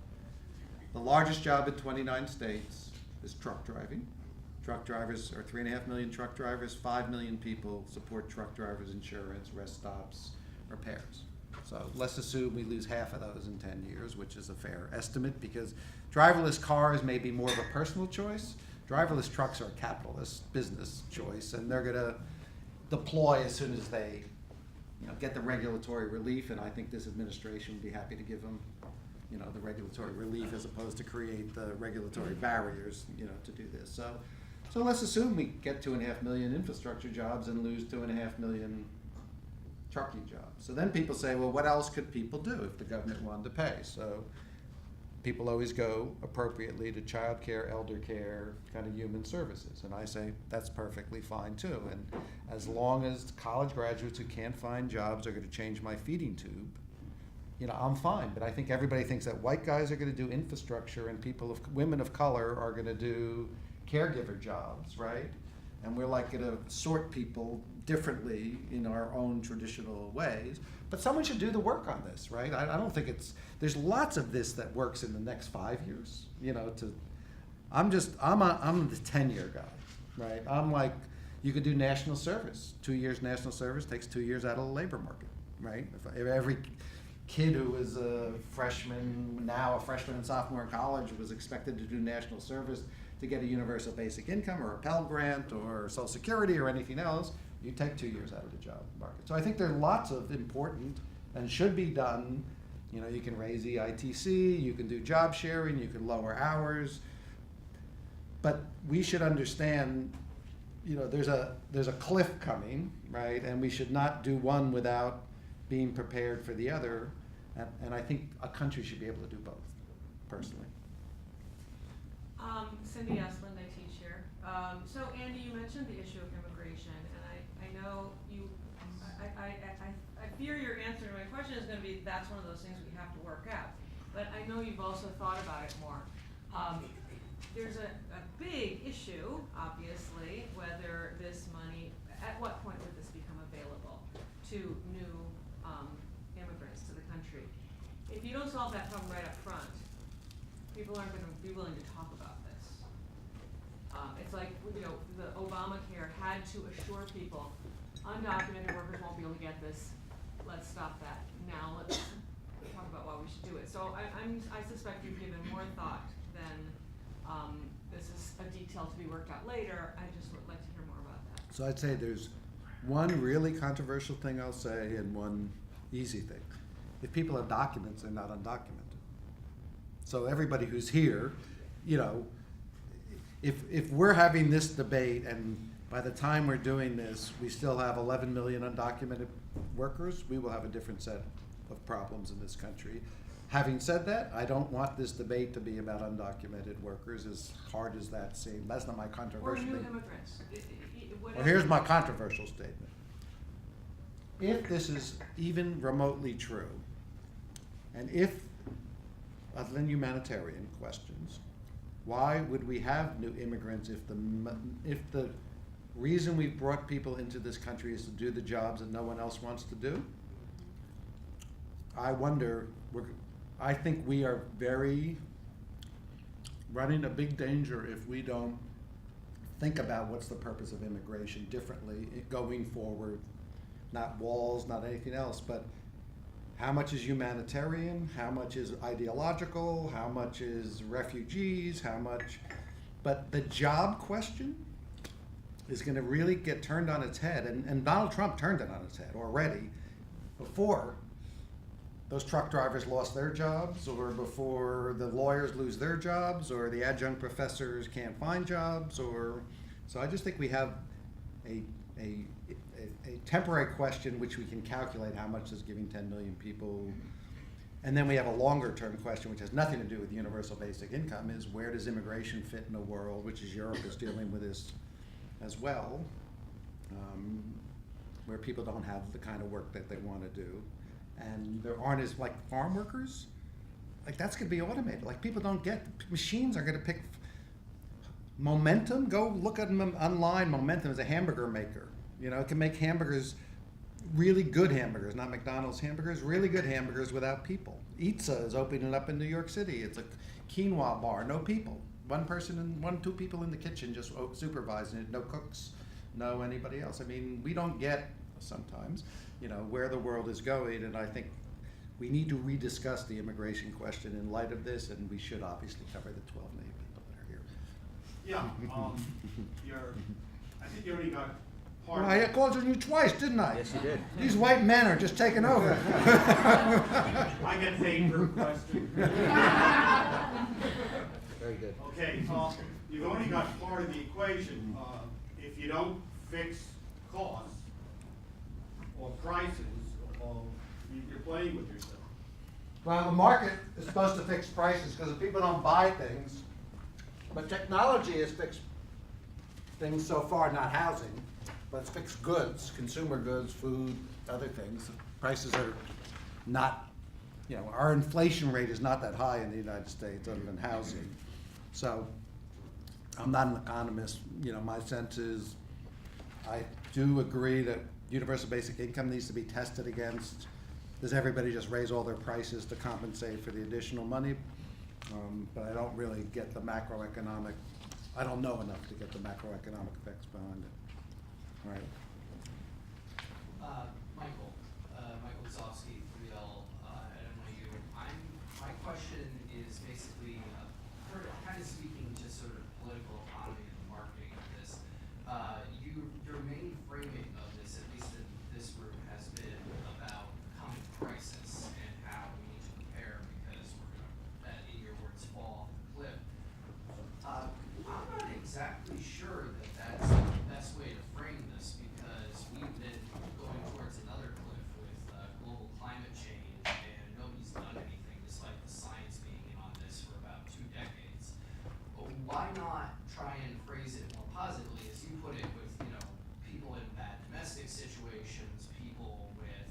The largest job in 29 states is truck driving. Truck drivers are 3.5 million truck drivers, 5 million people support truck drivers' insurance, rest stops, repairs. So let's assume we lose half of those in 10 years, which is a fair estimate, because driverless cars may be more of a personal choice. Driverless trucks are a capitalist business choice, and they're gonna deploy as soon as they, you know, get the regulatory relief, and I think this administration would be happy to give them, you know, the regulatory relief as opposed to create the regulatory barriers, you know, to do this. So let's assume we get 2.5 million infrastructure jobs and lose 2.5 million trucking jobs. So then people say, well, what else could people do if the government wanted to pay? So people always go appropriately to child care, elder care, kind of human services. And I say, that's perfectly fine too. And as long as college graduates who can't find jobs are gonna change my feeding tube, you know, I'm fine. But I think everybody thinks that white guys are gonna do infrastructure and women of color are gonna do caregiver jobs, right? And we're like gonna sort people differently in our own traditional ways. But someone should do the work on this, right? I don't think there's lots of this that works in the next 5 years, you know, I'm the 10-year guy, right? I'm like, you could do national service. 2 years national service takes 2 years out of the labor market, right? If every kid who was a freshman and sophomore in college was expected to do national service to get a universal basic income or a Pell Grant or Social Security or anything else, you take 2 years out of the job market. So I think there are lots of important and should be done. You know, you can raise EITC, you can do job sharing, you can lower hours. But we should understand, you know, there's a cliff coming, right? And we should not do one without being prepared for the other. And I think a country should be able to do both, personally. Cindy Esplin, I teach here. So Andy, you mentioned the issue of immigration, and I know you, I fear your answer to my question is gonna be, that's one of those things we have to work out. But I know you've also thought about it more. There's a big issue, obviously, whether this money, at what point would this become available to new immigrants to the country? If you don't solve that problem right up front, people aren't gonna be willing to talk about this. It's like, you know, the Obamacare had to assure people, undocumented workers won't be able to get this, let's stop that. Now let's talk about why we should do it. So I suspect you've given more thought than, this is a detail to be worked out later. I just would like to hear more about that. So I'd say there's one really controversial thing I'll say and one easy thing. If people have documents, they're not undocumented. So everybody who's here, you know, if we're having this debate and by the time we're doing this, we still have 11 million undocumented workers, we will have a different set of problems in this country. Having said that, I don't want this debate to be about undocumented workers, as hard as that seems. That's not my Or controversial new thing. immigrants. Well, here's my controversial statement. If this is even remotely true, and if, other than humanitarian questions, why would we have new immigrants if the reason we brought people into this country is to do the jobs that no one else wants to do? I wonder, I think we are very running a big danger if we don't think about what's the purpose of immigration differently going forward. Not walls, not anything else, but how much is humanitarian, how much is ideological, how much is refugees, how much, but the job question is gonna really get turned on its head, and Donald Trump turned it on its head already before those truck drivers lost their jobs, or before the lawyers lose their jobs, or the adjunct professors can't find jobs, or, so I just think we have a temporary question which we can calculate how much is giving 10 million people. And then we have a longer term question which has nothing to do with universal basic income, is where does immigration fit in a world, which is Europe is dealing with this as well, where people don't have the kind of work that they want to do. And there aren't as, like, farm workers, like that's gonna be automated. Like, people don't get, machines are gonna pick Momentum, go look at them online. Momentum is a hamburger maker. You know, it can make hamburgers, really good hamburgers, not McDonald's hamburgers, really good hamburgers without people. Itza is opening up in New York City. It's a quinoa bar, no people. Two people in the kitchen just supervising it, no cooks, no anybody else. I mean, we don't get sometimes, you know, where the world is going, and I think we need to rediscuss the immigration question in light of this, and we should obviously cover the 12 million people that are here. Yeah, I think you only got part Well, of I it. called on you twice, didn't I? Yes, you did. These white men are just taking over. I get paid per question. Very good. Okay, you've only got part of the equation. If you don't fix costs or prices, you're playing with yourself. Well, the market is supposed to fix prices because if people don't buy things, but technology has fixed things so far, not housing, but it's fixed goods, consumer goods, food, other things. Prices are not, you know, our inflation rate is not that high in the United States other than housing. So I'm not an economist, you know, my sense is I do agree that universal basic income needs to be tested against, does everybody just raise all their prices to compensate for the additional money? But I don't really get the macroeconomic, I don't know enough to get the macroeconomic effects behind it. All right. Michael Wazowski, 3L at NYU. My question is basically, kind of speaking to sort of political economy and the marketing of this. Your main framing of this, at least in this room, has been about coming crisis and how we need to prepare because we're going to, in your words, fall off the cliff. I'm not exactly sure that that's the best way to frame this because we've been going towards another cliff with global climate change and nobody's done anything despite the science being in on this for about 2 decades. But why not try and phrase it more positively, as you put it, with, you know, people in bad domestic situations, people with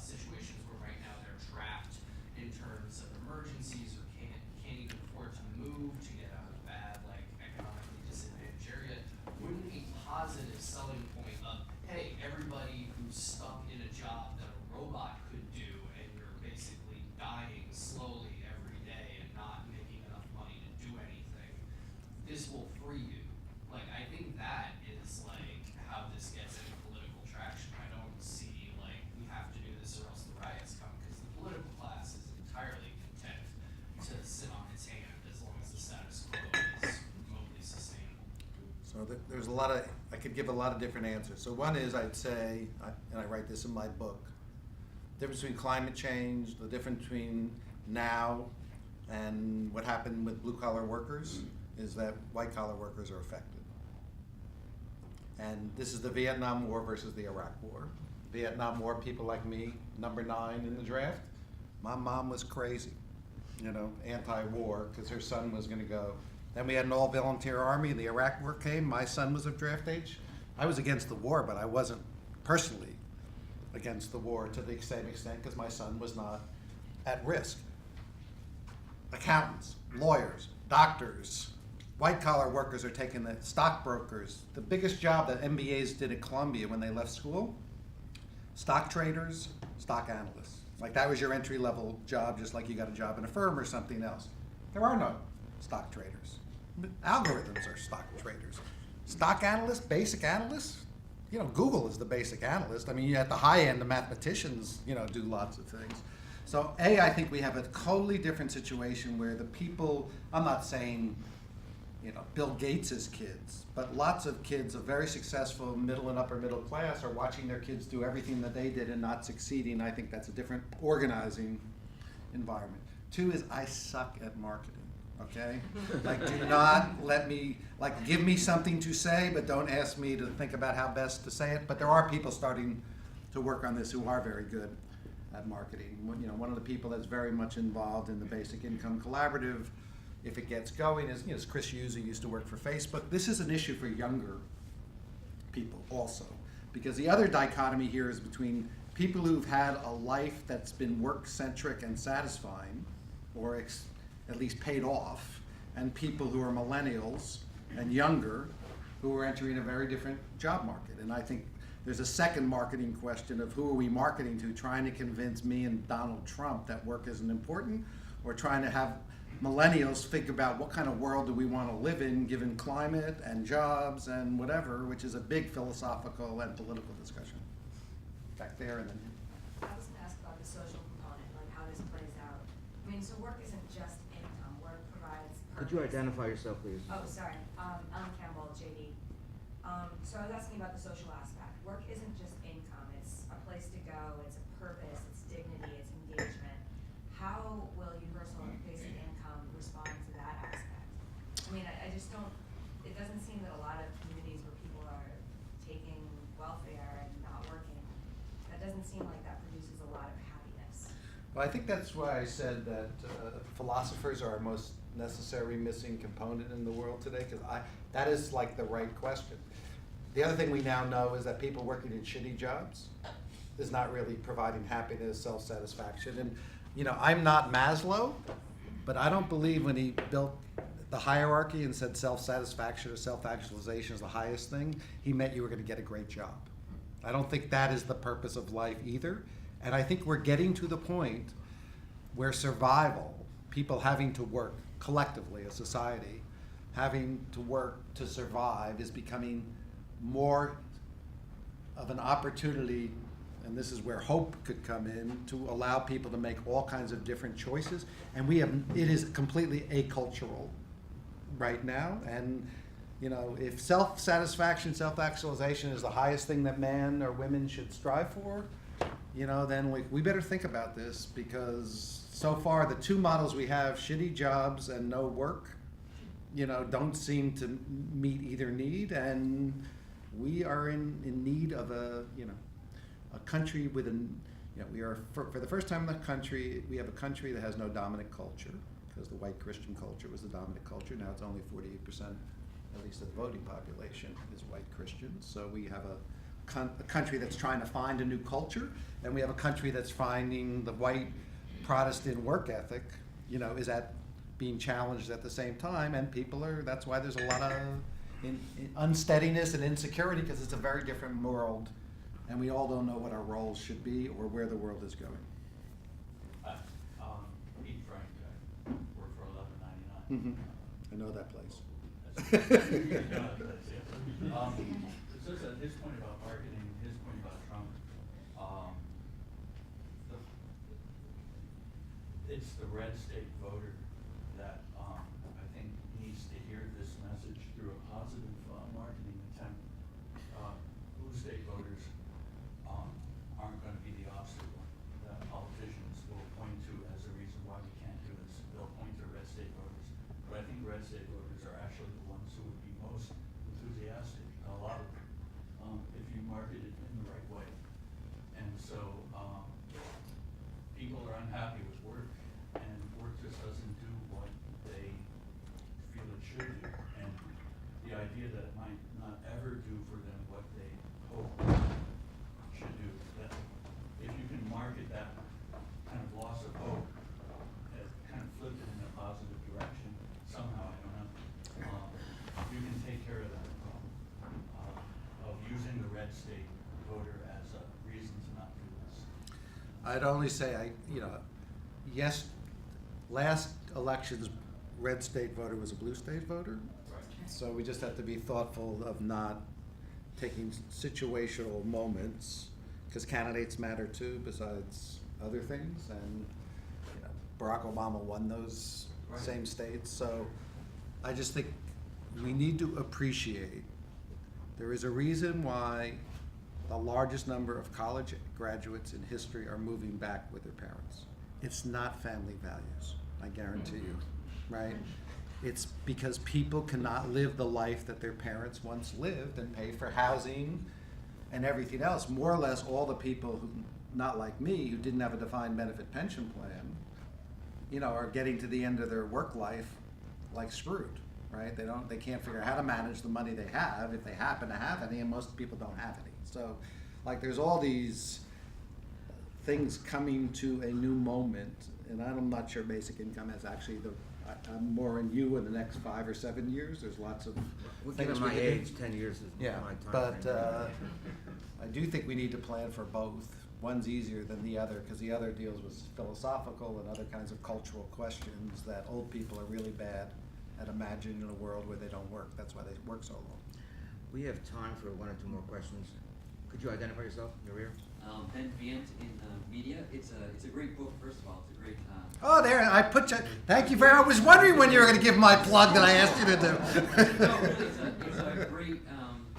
situations where right now they're trapped in terms of emergencies or can't even afford to move to get out of bad, like, economically disadvantaged area. Wouldn't a positive selling point of, hey, everybody who's stuck in a job that a robot could do and you're basically dying slowly every day and not making enough money to do anything, this will free you. Like, I think that is like how this gets any political traction. I don't see like we have to do this or else the riots come, because the political class is entirely content to sit on its hand as long as the status quo is remotely sustainable. So there's a lot of, I could give a lot of different answers. So one is I'd say, and I write this in my book, the difference between climate change, the difference between now and what happened with blue collar workers is that white collar workers are affected. And this is the Vietnam War versus the Iraq War. Vietnam War, people like me, number 9 in the draft. My mom was crazy, you know, anti-war, because her son was gonna go. Then we had an all-volunteer army, the Iraq War came, my son was of draft age. I was against the war, but I wasn't personally against the war to the same extent, because my son was not at risk. Accountants, lawyers, doctors, white-collar workers are taking the stockbrokers. The biggest job that MBAs did at Columbia when they left school, stock traders, stock analysts. Like that was your entry-level job, just like you got a job in a firm or something else. There are no stock traders. Algorithms are stock traders. Stock analysts, basic analysts, you know, Google is the basic analyst. I mean, at the high end, the mathematicians, you know, do lots of things. So I think we have a totally different situation where the people, I'm not saying, you know, Bill Gates' kids, but lots of kids of very successful middle and upper middle class are watching their kids do everything that they did and not succeeding. I think that's a different organizing environment. 2 is I suck at marketing, okay? Like, do not let me, like, give me something to say, but don't ask me to think about how best to say it. But there are people starting to work on this who are very good at marketing. You know, one of the people that's very much involved in the Basic Income Collaborative, if it gets going, is, you know, is Chris Hughes, who used to work for Facebook. This is an issue for younger people also, because the other dichotomy here is between people who've had a life that's been work-centric and satisfying, or at least paid off, and people who are millennials and younger who are entering a very different job market. And I think there's a second marketing question of who are we marketing to, trying to convince me and Donald Trump that work isn't important, or trying to have millennials think about what kind of world do we want to live in given climate and jobs and whatever, which is a big philosophical and political discussion. Back there and then. I was gonna ask about the social component, like how this plays out. I mean, so work isn't just income, work provides purpose. Could you identify yourself, please? Oh, sorry, Ellen Campbell, JD. So I was asking about the social aspect. Work isn't just income, it's a place to go, it's a purpose, it's dignity, it's engagement. How will universal basic income respond to that aspect? I mean, I just don't, it doesn't seem that a lot of communities where people are taking welfare and not working, that doesn't seem like that produces a lot of happiness. Well, I think that's why I said that philosophers are our most necessary missing component in the world today, because that is like the right question. The other thing we now know is that people working in shitty jobs is not really providing happiness, self-satisfaction. And, you know, I'm not Maslow, but I don't believe when he built the hierarchy and said self-satisfaction or self-actualization is the highest thing, he meant you were going to get a great job. I don't think that is the purpose of life either. And I think we're getting to the point where survival, people having to work collectively, a society, having to work to survive, is becoming more of an opportunity, and this is where hope could come in, to allow people to make all kinds of different choices. And it is completely acultural right now. And, you know, if self-satisfaction, self-actualization is the highest thing that men or women should strive for, you know, then we better think about this, because so far the 2 models we have, shitty jobs and no work, you know, don't seem to meet either need. And we are in need of a country with we are, for the first time in the country, we have a country that has no dominant culture, because the white Christian culture was the dominant culture. Now it's only 48%, at least of the voting population, is white Christians. So we have a country that's trying to find a new culture, and we have a country that's finding the white Protestant work ethic, you know, is being challenged at the same time, and that's why there's a lot of unsteadiness and insecurity, because it's a very different world, and we all don't know what our roles should be or where the world is going. Pete Frank, I work for $11.99. I know that place. Just at his point about marketing, his point about Trump, it's the red state voter that I think needs to hear this message through a positive marketing attempt. Blue state voters aren't going to be the obstacle that politicians will point to as a reason why we can't do this. They'll point to red state voters. But I think red state voters are actually the ones who would be most enthusiastic, a lot of them, if you market it in the right way. And so people are unhappy with work, and work just doesn't do what they feel it should do. And the idea that it might not ever do for them what they hope it should do, that if you can market that kind of loss of hope, kind of flip it in a positive direction, somehow, I don't know, you can take care of that problem of using the red state voter as a reason to not do this. I'd only say, yes, last elections red state voter was a blue state voter. So we just have to be thoughtful of not taking situational moments, because candidates matter too, besides other things. And you know, Barack Obama won those same states. So I just think we need to appreciate there is a reason why the largest number of college graduates in history are moving back with their parents. It's not family values, I guarantee you, right? It's because people cannot live the life that their parents once lived and pay for housing and everything else. More or less all the people who, not like me, who didn't have a defined benefit pension plan, you know, are getting to the end of their work life like screwed, right? They can't figure out how to manage the money they have, if they happen to have any, and most people don't have any. So, like, there's all these things coming to a new moment, and I'm not sure basic income is actually I'm more in you in the next 5 or 7 years. There's lots of Well, things given my we can do. age, 10 years is Yeah, my time but frame. I do think we need to plan for both. One's easier than the other, because the other deals with philosophical and other kinds of cultural questions that old people are really bad at imagining a world where they don't work. That's why they work so long. We have time for 1 or 2 more questions. Could you identify yourself, your rear? Ben Viant in media. It's a great book. First of all, it's a great. Oh, there! I put you. Thank you very. I was wondering when you were going to give my plug that I asked you to do. No, really, it's a great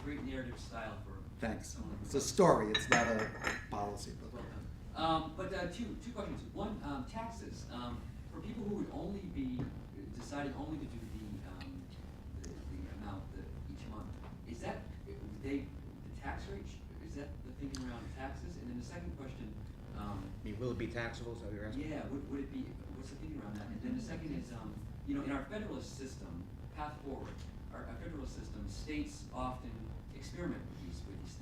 great narrative style for. Thanks. Someone It's a story. It's not a policy book. Well done. But two questions. One, taxes. For people who would only be deciding only to do the amount each month, is that the tax rate? Is that the thinking around taxes? And then the second question. I mean, will it be taxable, is that what you're asking? Yeah, would it be, what's the thinking around that? And then the second is, you know, in our federalist system, path forward, our federalist system, states often experiment with these things.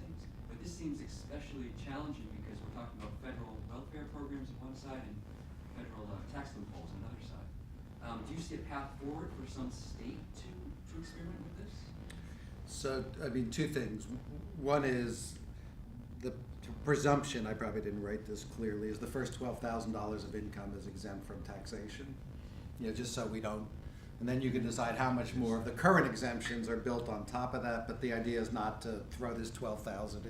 But this seems especially challenging because we're talking about federal welfare programs on one side and federal tax loopholes on the other side. Do you see a path forward for some state to experiment with this? So, I mean, 2 things. One is the presumption, I probably didn't write this clearly, is the first $12,000 of income is exempt from taxation. You know, just so we don't, and then you can decide how much more of the current exemptions are built on top of that, but the idea is not to throw this $12,000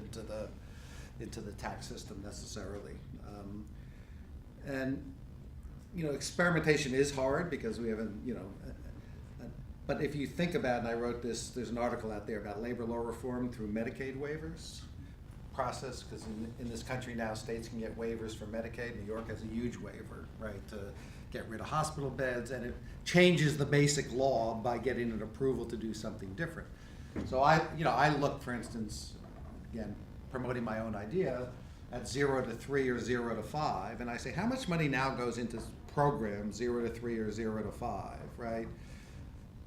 into the tax system necessarily. And, you know, experimentation is hard because we haven't, you know, but if you think about, and I wrote this, there's an article out there about labor law reform through Medicaid waivers process, because in this country now, states can get waivers for Medicaid. New York has a huge waiver, right, to get rid of hospital beds, and it changes the basic law by getting an approval to do something different. So I look, for instance, again, promoting my own idea, at 0 to 3 or 0 to 5, and I say, how much money now goes into programs 0 to 3 or 0 to 5, right?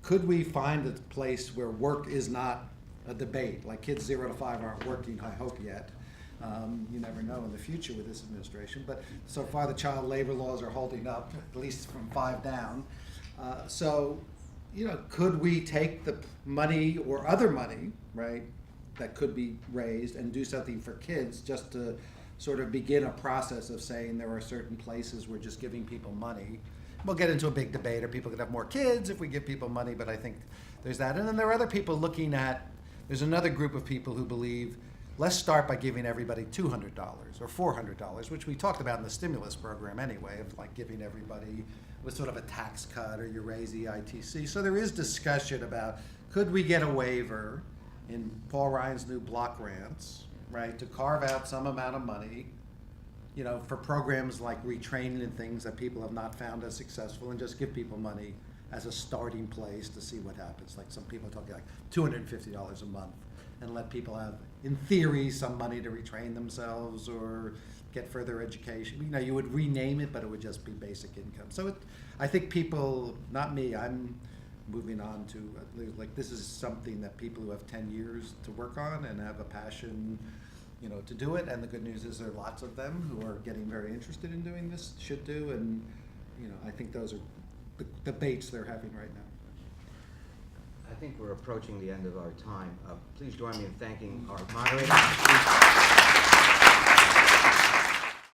Could we find a place where work is not a debate, like kids 0 to 5 aren't working, I hope yet. You never know in the future with this administration, but so far the child labor laws are holding up, at least from 5 down. So, you know, could we take the money or other money, right, that could be raised and do something for kids just to sort of begin a process of saying there are certain places we're just giving people money. We'll get into a big debate, or people could have more kids if we give people money, but I think there's that. And then there are other people looking at, there's another group of people who believe, let's start by giving everybody $200 or $400, which we talked about in the stimulus program anyway, of like giving everybody with sort of a tax cut, or you raise the ITC. So there is discussion about, could we get a waiver in Paul Ryan's new block grants, right, to carve out some amount of money, you know, for programs like retraining and things that people have not found as successful, and just give people money as a starting place to see what happens. Like some people are talking like $250 a month, and let people have, in theory, some money to retrain themselves or get further education. You know, you would rename it, but it would just be basic income. So I think people, not me, I'm moving on to, like, this is something that people who have 10 years to work on and have a passion, you know, to do it. And the good news is there are lots of them who are getting very interested in doing this, should do, and, you know, I think those are the debates they're having right now. I think we're approaching the end of our time. Please join me in thanking our moderator.